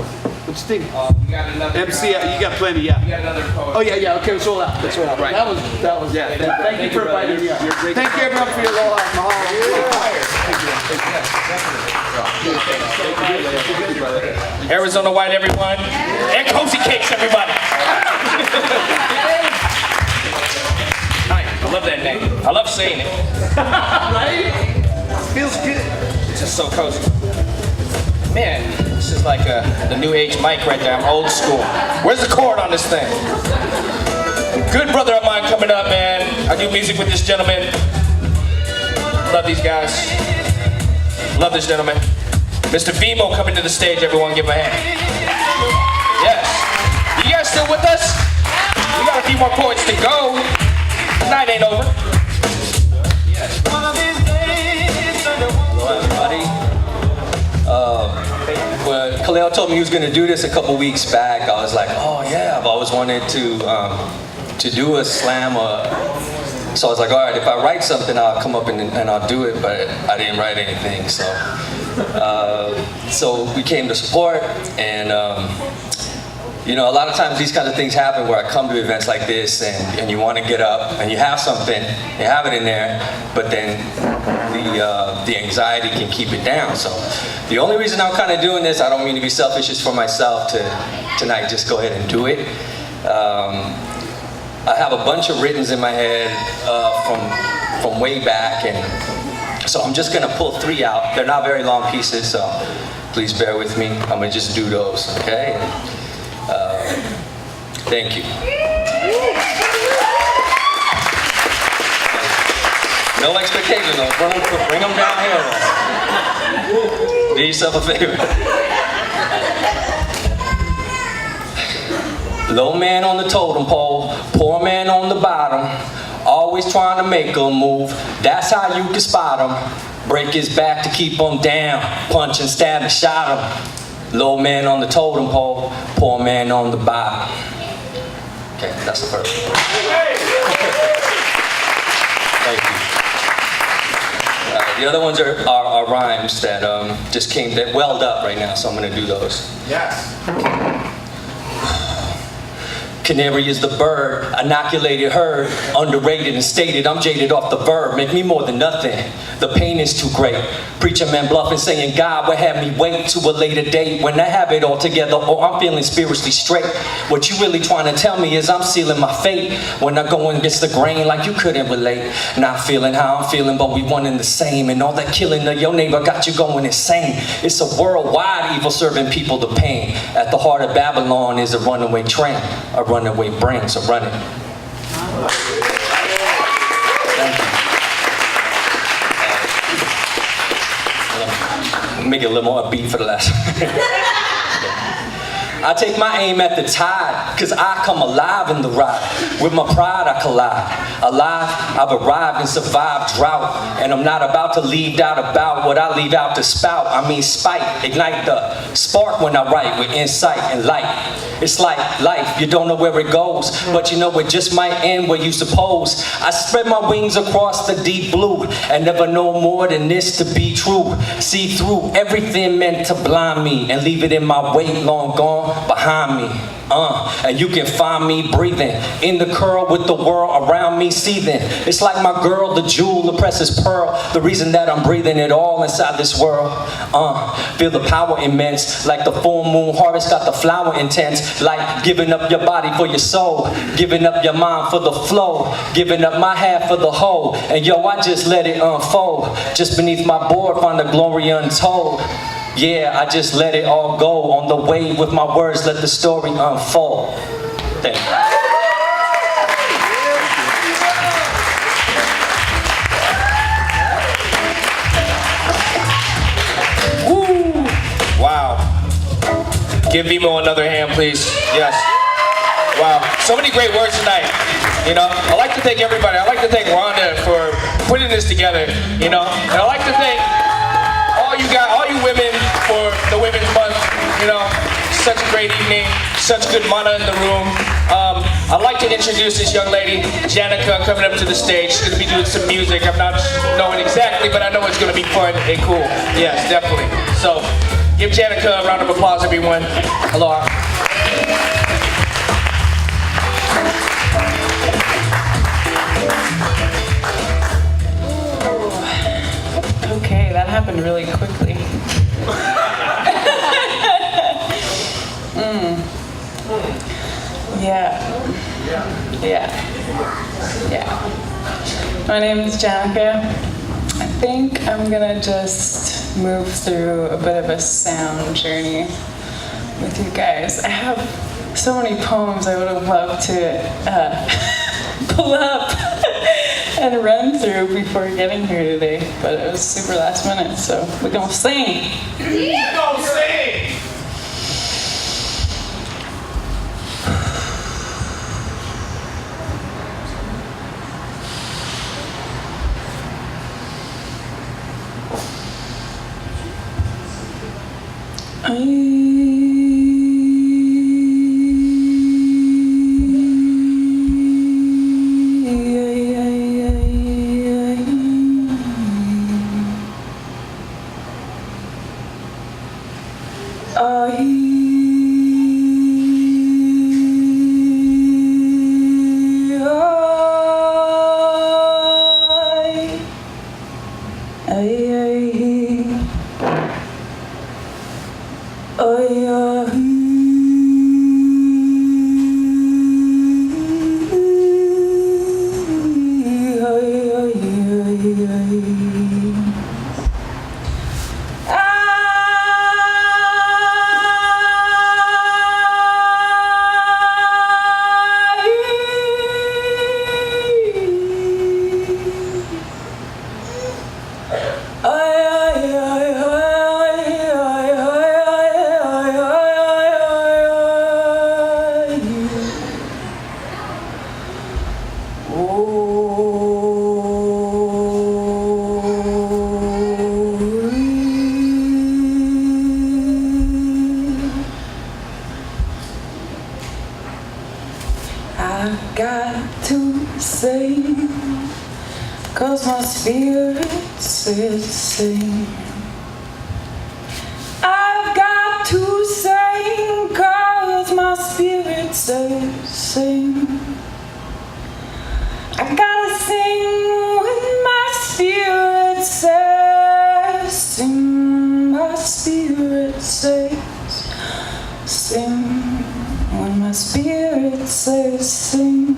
you think? You got another MC, you got plenty, yeah. You got another poet. Oh yeah, okay, let's roll out. Let's roll out. Right. That was, yeah. Thank you for inviting me up. Thank you everyone for your aloha. Mahalo. Arizona White, everyone. And Cozy Cakes, everybody. I love that name. I love saying it. Right? Feels good. It's just so cozy. Man, this is like the new age mic right there. I'm old school. Where's the cord on this thing? Good brother of mine coming up, man. I do music with this gentleman. Love these guys. Love this gentleman. Mr. Vimo coming to the stage. Everyone give him a hand. Yes. You guys still with us? We got a few more points to go. The night ain't over. Yes. Hello, everybody. When Khalil told me he was going to do this a couple weeks back, I was like, oh yeah, I've always wanted to do a slam. So I was like, all right, if I write something, I'll come up and I'll do it, but I didn't write anything. So So we came to support, and you know, a lot of times these kind of things happen where I come to events like this, and you want to get up, and you have something, you have it in there, but then the anxiety can keep it down. So the only reason I'm kind of doing this, I don't mean to be selfish, is for myself to tonight just go ahead and do it. I have a bunch of writtens in my head from way back, and so I'm just gonna pull 3 out. They're not very long pieces, so please bear with me. I'm gonna just do those, okay? Thank you. No expectation though. Bring them down here. Do yourself a favor. Low man on the totem pole, poor man on the bottom, always trying to make a move. That's how you can spot him. Break his back to keep him down, punch and stab and shot him. Low man on the totem pole, poor man on the bottom. Okay, that's the first one. Thank you. The other ones are rhymes that just came, that welled up right now, so I'm gonna do those. Yes. Canary is the bird, inoculated herd, underrated and stated, I'm jaded off the verb, make me more than nothing. The pain is too great. Preacher man bluffing, saying God would have me wait to a later date when I have it all together, or I'm feeling spiritually straight. What you really trying to tell me is I'm sealing my fate when I go against the grain like you couldn't relate. Not feeling how I'm feeling, but we one and the same, and all that killing of your neighbor got you going insane. It's a worldwide evil serving people the pain. At the heart of Babylon is a runaway train, a runaway brain, so run it. Thank you. Make it a little more upbeat for the last one. I take my aim at the tide, cause I come alive in the ride. With my pride I collide. Alive, I've arrived and survived drought. And I'm not about to leave doubt about what I leave out to spout. I mean spite, ignite the spark when I write with insight and light. It's like life, you don't know where it goes, but you know it just might end where you suppose. I spread my wings across the deep blue and never know more than this to be true. See through everything meant to blind me and leave it in my wake long gone behind me. And you can find me breathing in the curl with the world around me seething. It's like my girl, the jewel, the precious pearl, the reason that I'm breathing it all inside this world. Feel the power immense, like the full moon harvest got the flower intense, like giving up your body for your soul, giving up your mind for the flow, giving up my half for the whole. And yo, I just let it unfold. Just beneath my board, find the glory untold. Yeah, I just let it all go. On the way with my words, let the story unfold. Thank you. Woo! Wow. Give Vimo another hand, please. Yes. Wow. So many great words tonight. You know, I'd like to thank everybody. I'd like to thank Rhonda for putting this together, you know, and I'd like to thank all you women for the Women's Month, you know, such a great evening, such good mana in the room. I'd like to introduce this young lady, Janica, coming up to the stage. She's gonna be doing some music. I'm not knowing exactly, but I know it's gonna be fun and cool. Yes, definitely. So, give Janica a round of applause, everyone. Aloha. Okay, that happened really quickly. Yeah. My name is Janica. I think I'm gonna just move through a bit of a sound journey with you guys. I have so many poems I would have loved to pull up and run through before getting here today, but it was super last minute, so we're gonna sing. We're gonna sing! I got to sing, 'cause my spirit says sing. I've got to sing, 'cause my spirit says sing. I gotta sing when my spirit says sing. My spirit says sing. When my spirit says sing.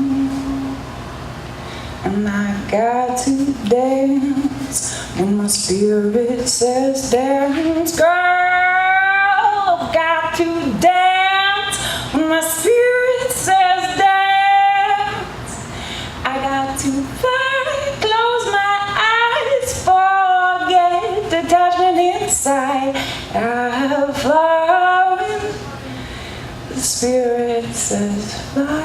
And I got to dance when my spirit says dance. Girl, I've got to dance when my spirit says dance. I got to fly, close my eyes, forget the attachment inside. I fly when the spirit says fly.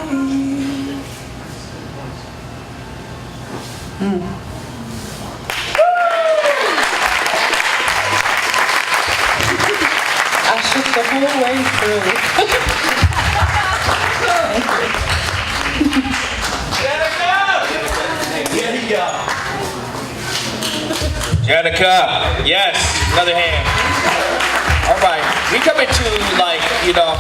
I shook the whole way through. Janica, yes, another hand. All right, we come into like, you know,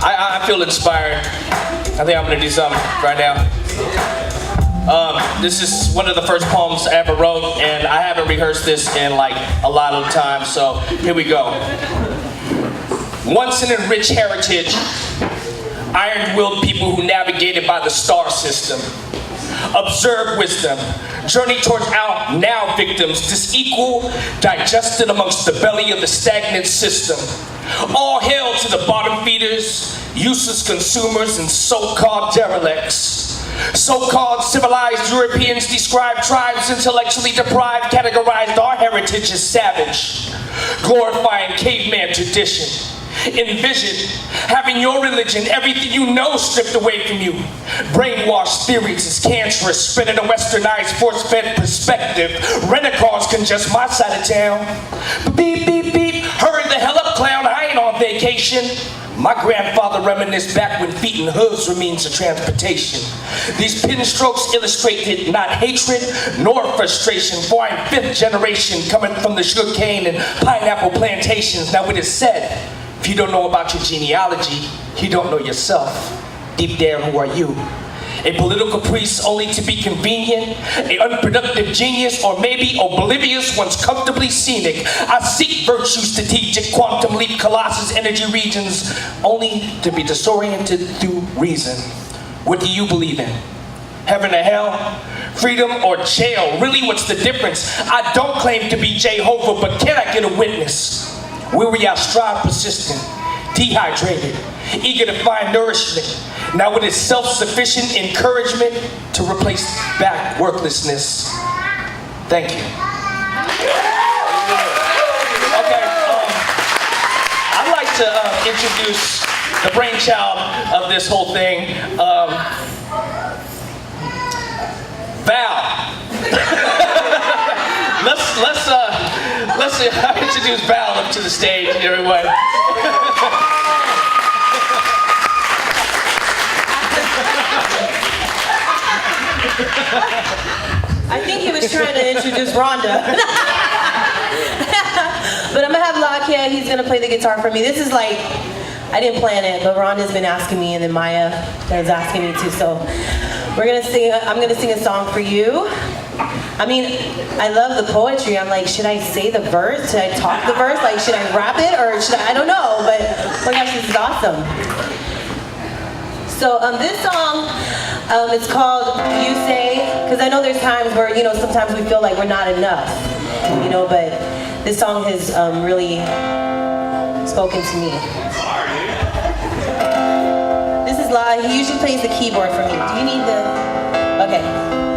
I feel inspired. I think I'm gonna do something right now. This is one of the first poems I ever wrote, and I haven't rehearsed this in like a lot of time, so here we go. Once an enriched heritage, iron-willed people who navigated by the star system, observed wisdom, journey towards our now victims, disequal, digested amongst the belly of the stagnant system. All hail to the bottom feeders, useless consumers, and so-called derelicts. So-called civilized Europeans describe tribes intellectually deprived, categorized our heritage as savage, glorifying caveman tradition. Envision having your religion, everything you know, stripped away from you. Brainwashed theories is cancerous, spread in a westernized, force-fed perspective. Rent-a-cars congest my side of town. Beep, beep, beep, hurry the hell up, clown, I ain't on vacation. My grandfather reminisced back when feet in hooves were means of transportation. These pen strokes illustrated not hatred nor frustration, for I'm fifth generation coming from the sugarcane and pineapple plantations. Now it is said, if you don't know about your genealogy, you don't know yourself. Deep there, who are you? A political priest only to be convenient, an unproductive genius, or maybe oblivious once comfortably scenic. I seek virtue, strategic, quantum leap, colossus, energy regions, only to be disoriented through reason. What do you believe in? Heaven or hell? Freedom or jail? Really, what's the difference? I don't claim to be Jehovah, but can I get a witness? Weary, I strive, persistent, dehydrated, eager to find nourishment. Now it is self-sufficient encouragement to replace back worthlessness. Thank you. Okay, I'd like to introduce the brainchild of this whole thing, Val. let's introduce Val up to the stage, everyone. I think he was trying to introduce Rhonda. But I'm gonna have Lakia, he's gonna play the guitar for me. This is like, I didn't plan it, but Rhonda's been asking me, and then Maya is asking me too, so we're gonna sing, I'm gonna sing a song for you. I mean, I love the poetry. I'm like, should I say the verse? Should I talk the verse? Like, should I rap it? Or should I don't know, but oh my gosh, this is awesome. So this song, it's called You Say, because I know there's times where, you know, sometimes we feel like we're not enough, you know, but this song has really spoken to me. This is La, he usually plays the keyboard for me. Do you need the, okay.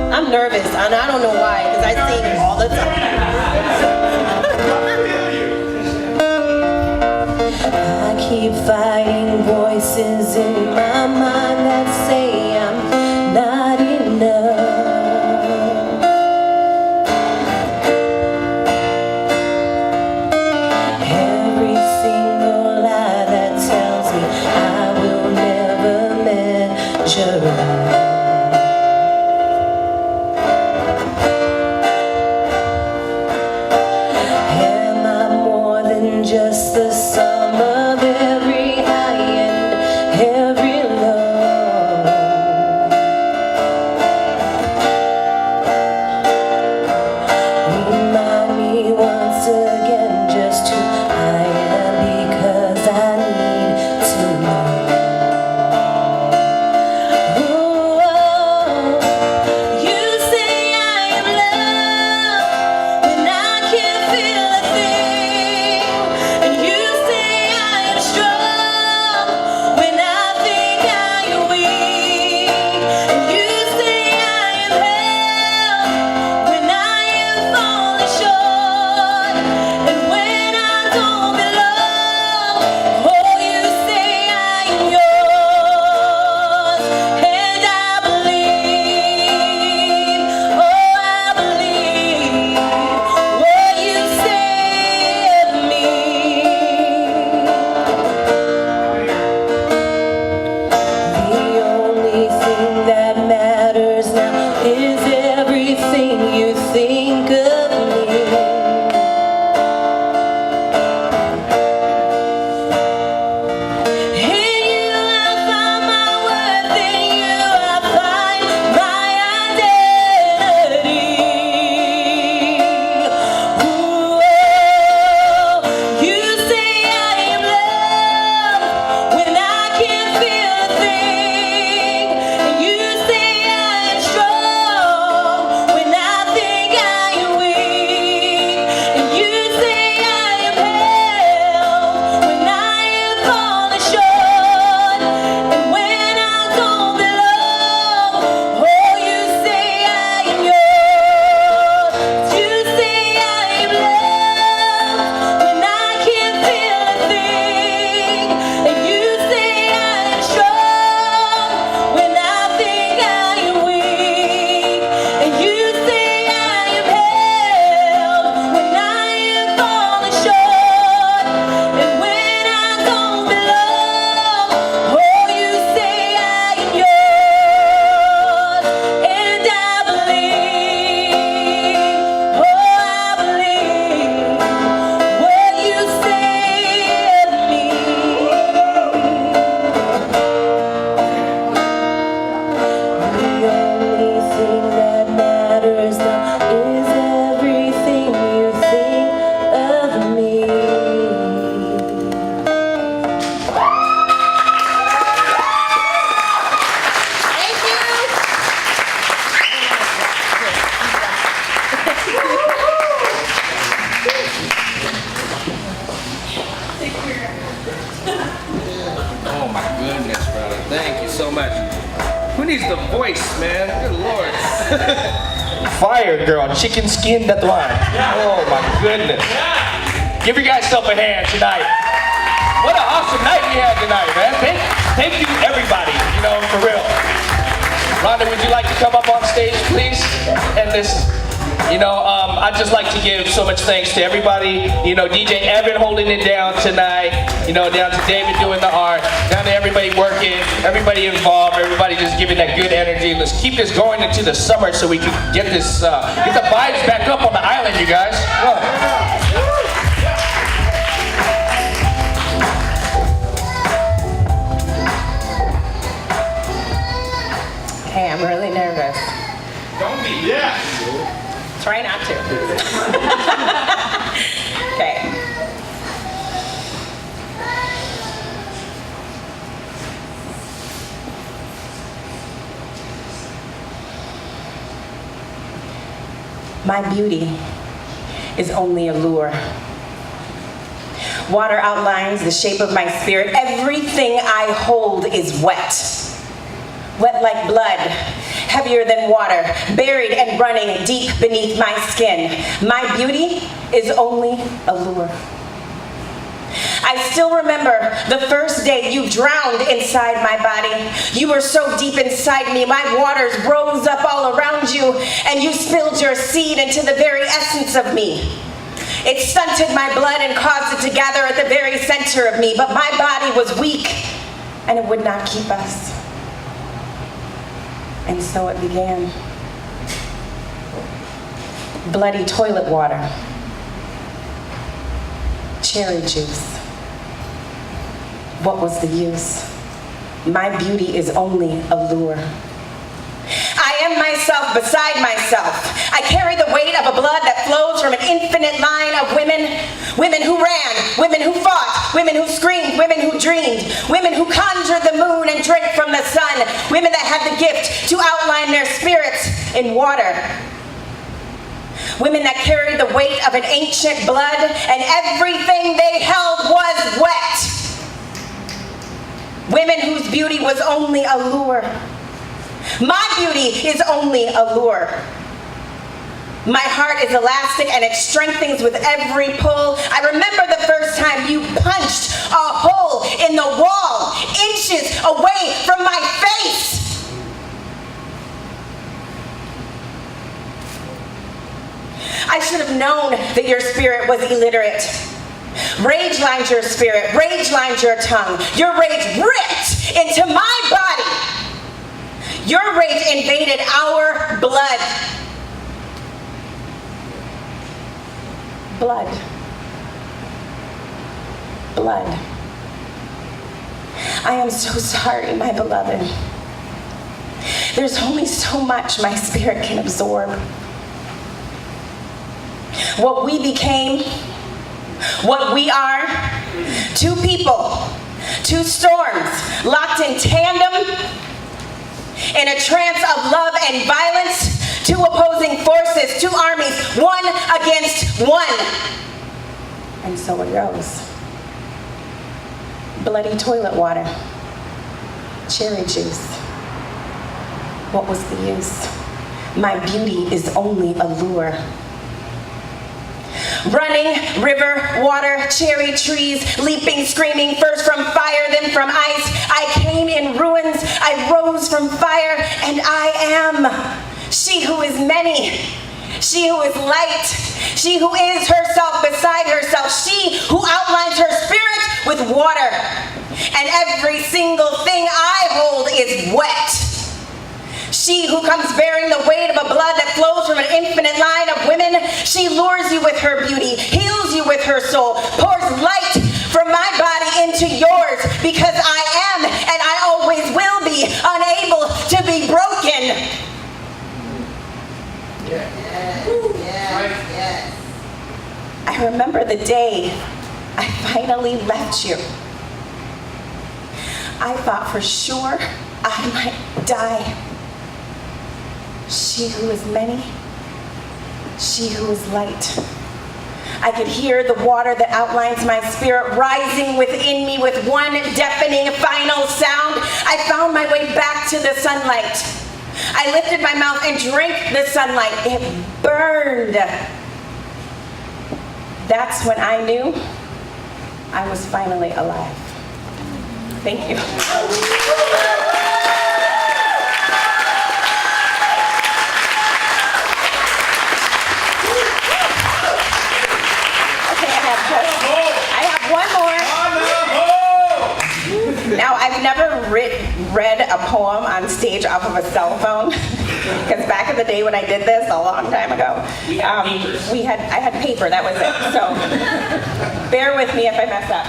I'm nervous, and I don't know why, because I sing all the time. I keep fighting voices in my mind that say I'm not enough. Every single lie that tells me I will never adventure. Am I more than just the sum of every high and every low? Remind me once again just who I am, because I need to know. You say I am love when I can't feel a thing, and you say I am strong when I think I am weak, and you say I am held when I am falling short, and when I don't belong. Oh, you say I am yours, and I believe. Oh, I believe what you say of me. The only thing that matters now is everything you think of me. In you I find my worth, in you I find my identity. Ooh, you say I am love when I can't feel a thing, and you say I am strong when I think I am weak, and you say I am held when I am falling short, and when I don't belong. Oh, you say I am yours. You say I am loved when I can't feel a thing, and you say I am strong when I think I am weak, and you say I am held when I am falling short, and when I don't belong. Oh, you say I am yours, and I believe. Oh, I believe what you say of me. The only thing that matters now is everything you think of me. Oh my goodness, brother. Thank you so much. Who needs the voice, man? Good Lord. Fire, girl. Chicken skin, that one. Oh my goodness. Give yourself a hand tonight. What an awesome night we had tonight, man. Thank you, everybody. You know, for real. Rhonda, would you like to come up on stage, please? And listen. You know, I'd just like to give so much thanks to everybody. You know, DJ Evan holding it down tonight. You know, down to David doing the art. Down to everybody working, everybody involved, everybody just giving that good energy. Let's keep this going into the summer so we can get this, get the vibes back up on the island, you guys. Hey, I'm really nervous. Don't be. Yeah. Try not to. Okay. My beauty is only a lure. Water outlines the shape of my spirit. Everything I hold is wet. Wet like blood, heavier than water, buried and running deep beneath my skin. My beauty is only a lure. I still remember the first day you drowned inside my body. You were so deep inside me, my waters rose up all around you, and you spilled your seed into the very essence of me. It stunted my blood and caused it to gather at the very center of me, but my body was weak, and it would not keep us. And so it began. Bloody toilet water. Cherry juice. What was the use? My beauty is only a lure. I am myself beside myself. I carry the weight of a blood that flows from an infinite line of women. Women who ran, women who fought, women who screamed, women who dreamed, women who conjured the moon and drank from the sun, women that had the gift to outline their spirits in water. Women that carried the weight of an ancient blood, and everything they held was wet. Women whose beauty was only a lure. My beauty is only a lure. My heart is elastic and it strengthens with every pull. I remember the first time you punched a hole in the wall, inches away from my face. I should have known that your spirit was illiterate. Rage lined your spirit, rage lined your tongue. Your rage ripped into my body. Your rage invaded our blood. Blood. Blood. I am so sorry, my beloved. There's only so much my spirit can absorb. What we became, what we are, two people, two storms, locked in tandem, in a trance of love and violence, two opposing forces, two armies, one against one. And so it goes. Bloody toilet water, cherry juice. What was the use? My beauty is only a lure. Running, river, water, cherry trees, leaping, screaming, first from fire, then from ice. I came in ruins, I rose from fire, and I am she who is many, she who is light, she who is herself beside herself, she who outlines her spirit with water. And every single thing I hold is wet. She who comes bearing the weight of a blood that flows from an infinite line of women, she lures you with her beauty, heals you with her soul, pours light from my body into yours, because I am, and I always will be, unable to be broken. I remember the day I finally left you. I thought for sure I might die. She who is many, she who is light. I could hear the water that outlines my spirit rising within me with one deafening final sound. I found my way back to the sunlight. I lifted my mouth and drank the sunlight. It burned. That's when I knew I was finally alive. Thank you. Now, I've never read a poem on stage off of a cell phone, because back in the day when I did this, a long time ago, I had paper, that was it. So bear with me if I mess up.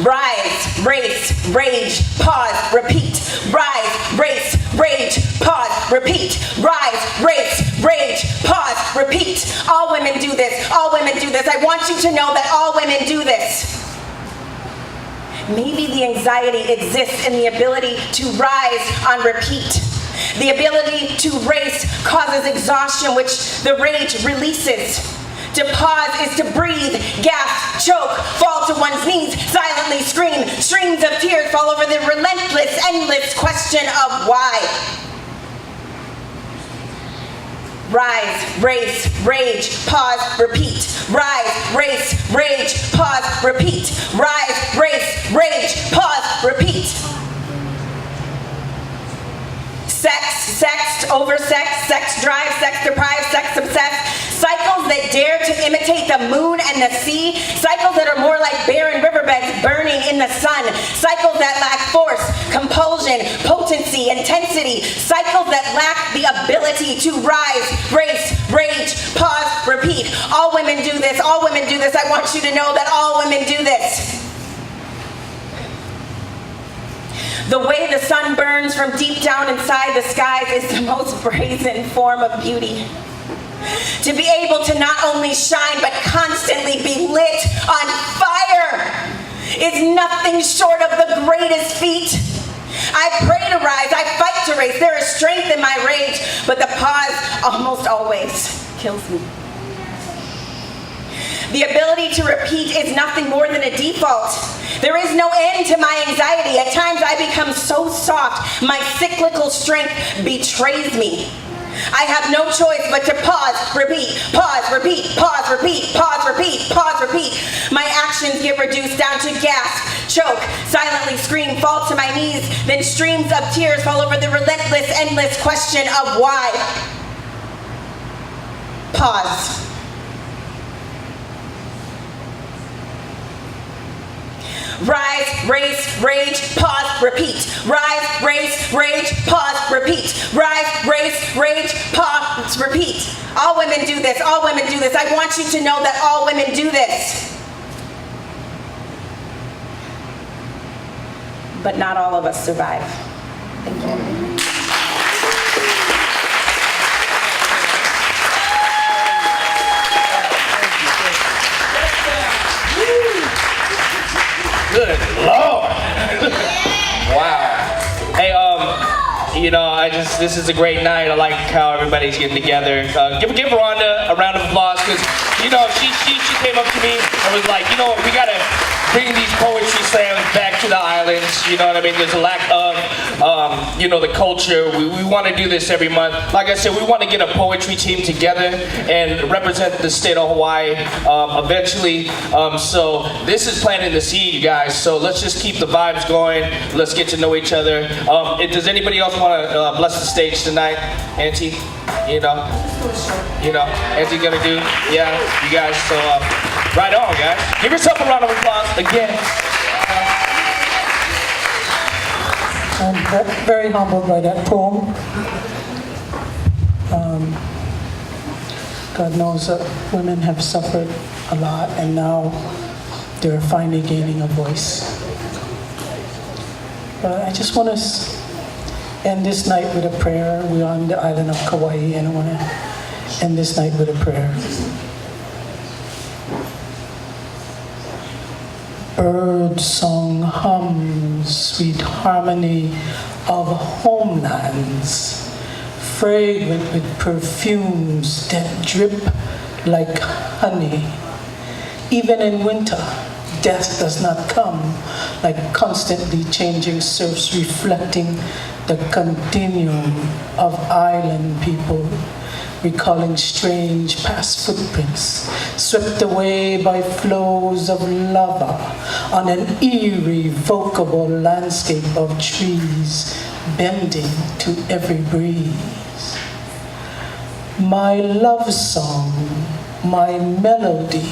Rise, race, rage, pause, repeat. Rise, race, rage, pause, repeat. Rise, race, rage, pause, repeat. All women do this. All women do this. I want you to know that all women do this. Maybe the anxiety exists in the ability to rise on repeat. The ability to race causes exhaustion, which the rage releases. To pause is to breathe, gasp, choke, fall to one's knees, silently scream. Streams of tears fall over the relentless, endless question of why. Rise, race, rage, pause, repeat. Rise, race, rage, pause, repeat. Rise, race, rage, pause, repeat. Sex, sexed, oversexed, sex drive, sex deprived, sex obsessed. Cycles that dare to imitate the moon and the sea. Cycles that are more like barren riverbeds burning in the sun. Cycles that lack force, compulsion, potency, intensity. Cycles that lack the ability to rise, race, rage, pause, repeat. All women do this. All women do this. I want you to know that all women do this. The way the sun burns from deep down inside the skies is the most brazen form of beauty. To be able to not only shine, but constantly be lit on fire is nothing short of the greatest feat. I pray to rise, I fight to race. There is strength in my rage, but the pause almost always kills me. The ability to repeat is nothing more than a default. There is no end to my anxiety. At times I become so soft, my cyclical strength betrays me. I have no choice but to pause, repeat, pause, repeat, pause, repeat, pause, repeat, pause, repeat. My actions get reduced down to gasp, choke, silently scream, fall to my knees, then streams of tears fall over the relentless, endless question of why. Pause. Rise, race, rage, pause, repeat. Rise, race, rage, pause, repeat. Rise, race, rage, pause, repeat. All women do this. All women do this. I want you to know that all women do this. But not all of us survive. Thank you. Good Lord. Wow. Hey, this is a great night. I like how everybody's getting together. Give Rhonda a round of applause, because, she came up to me and was like, we gotta bring these poetry slams back to the islands. You know what I mean? There's a lack of, the culture. We want to do this every month. Like I said, we want to get a poetry team together and represent the state of Hawaii eventually. So this is planting the seed, you guys. So let's just keep the vibes going. Let's get to know each other. Does anybody else want to bless the stage tonight? Auntie? Auntie gonna do? Yeah, you guys. So right on, guys. Give yourself a round of applause again. I'm very humbled by that poem. God knows that women have suffered a lot, and now they're finally gaining a voice. But I just want to end this night with a prayer. We're on the island of Kauaʻi, and I want to end this night with a prayer. Bird song hums, sweet harmony of homelands, fragrant with perfumes that drip like honey. Even in winter, death does not come, like constantly changing surfs reflecting the continuum of island people, recalling strange past footprints, swept away by flows of lava on an irrevocable landscape of trees bending to every breeze. My love song, my melody,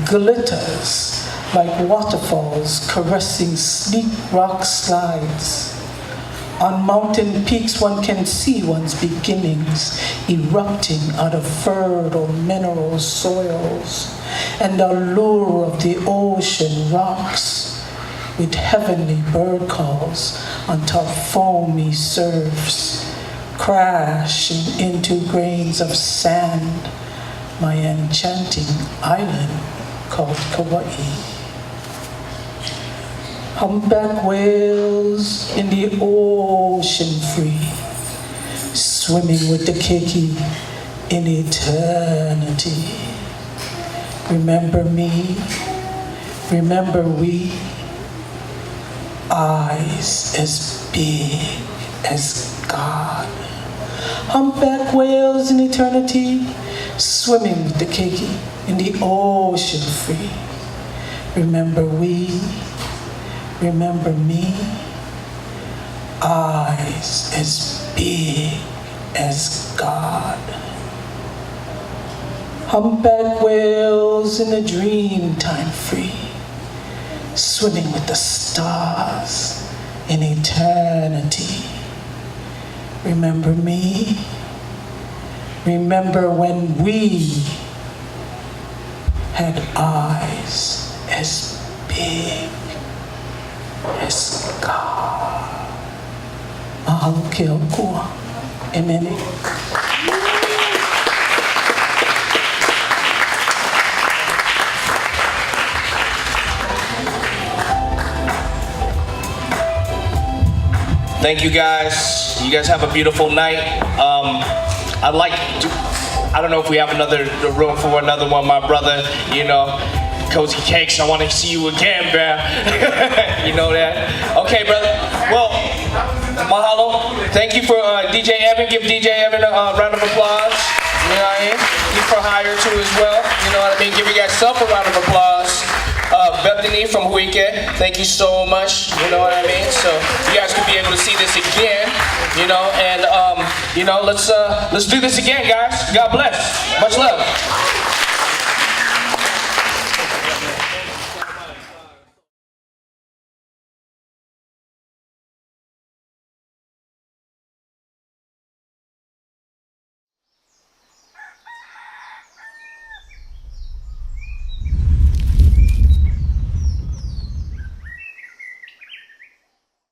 glitters like waterfalls caressing sleek rock slides. On mountain peaks one can see one's beginnings erupting out of fertile mineral soils, and the lure of the ocean rocks with heavenly bird calls on top foamy surfs, crashing into grains of sand, my enchanting island called Kauaʻi. Humpback whales in the ocean free, swimming with the keiki in eternity. Remember me, remember we, eyes as big as God. Humpback whales in eternity, swimming with the keiki in the ocean free. Remember we, remember me, eyes as big as God. Humpback whales in the dream time free, swimming with the stars in eternity. Remember me? Remember when we had eyes as big as God. Mahalo ke okua. Amen. Thank you guys. You guys have a beautiful night. I'd like to, I don't know if we have another room for another one, my brother, you know, Cozy Cakes, I want to see you again, bro. You know that? Okay, brother. Well, mahalo. Thank you for DJ Evan. Give DJ Evan a round of applause. You know what I mean? He's for hire too as well. You know what I mean? Give you guys self a round of applause. Bethany from Huike, thank you so much, you know what I mean? So you guys can be able to see this again, you know, and you know, let's do this again, guys. God bless. Much love.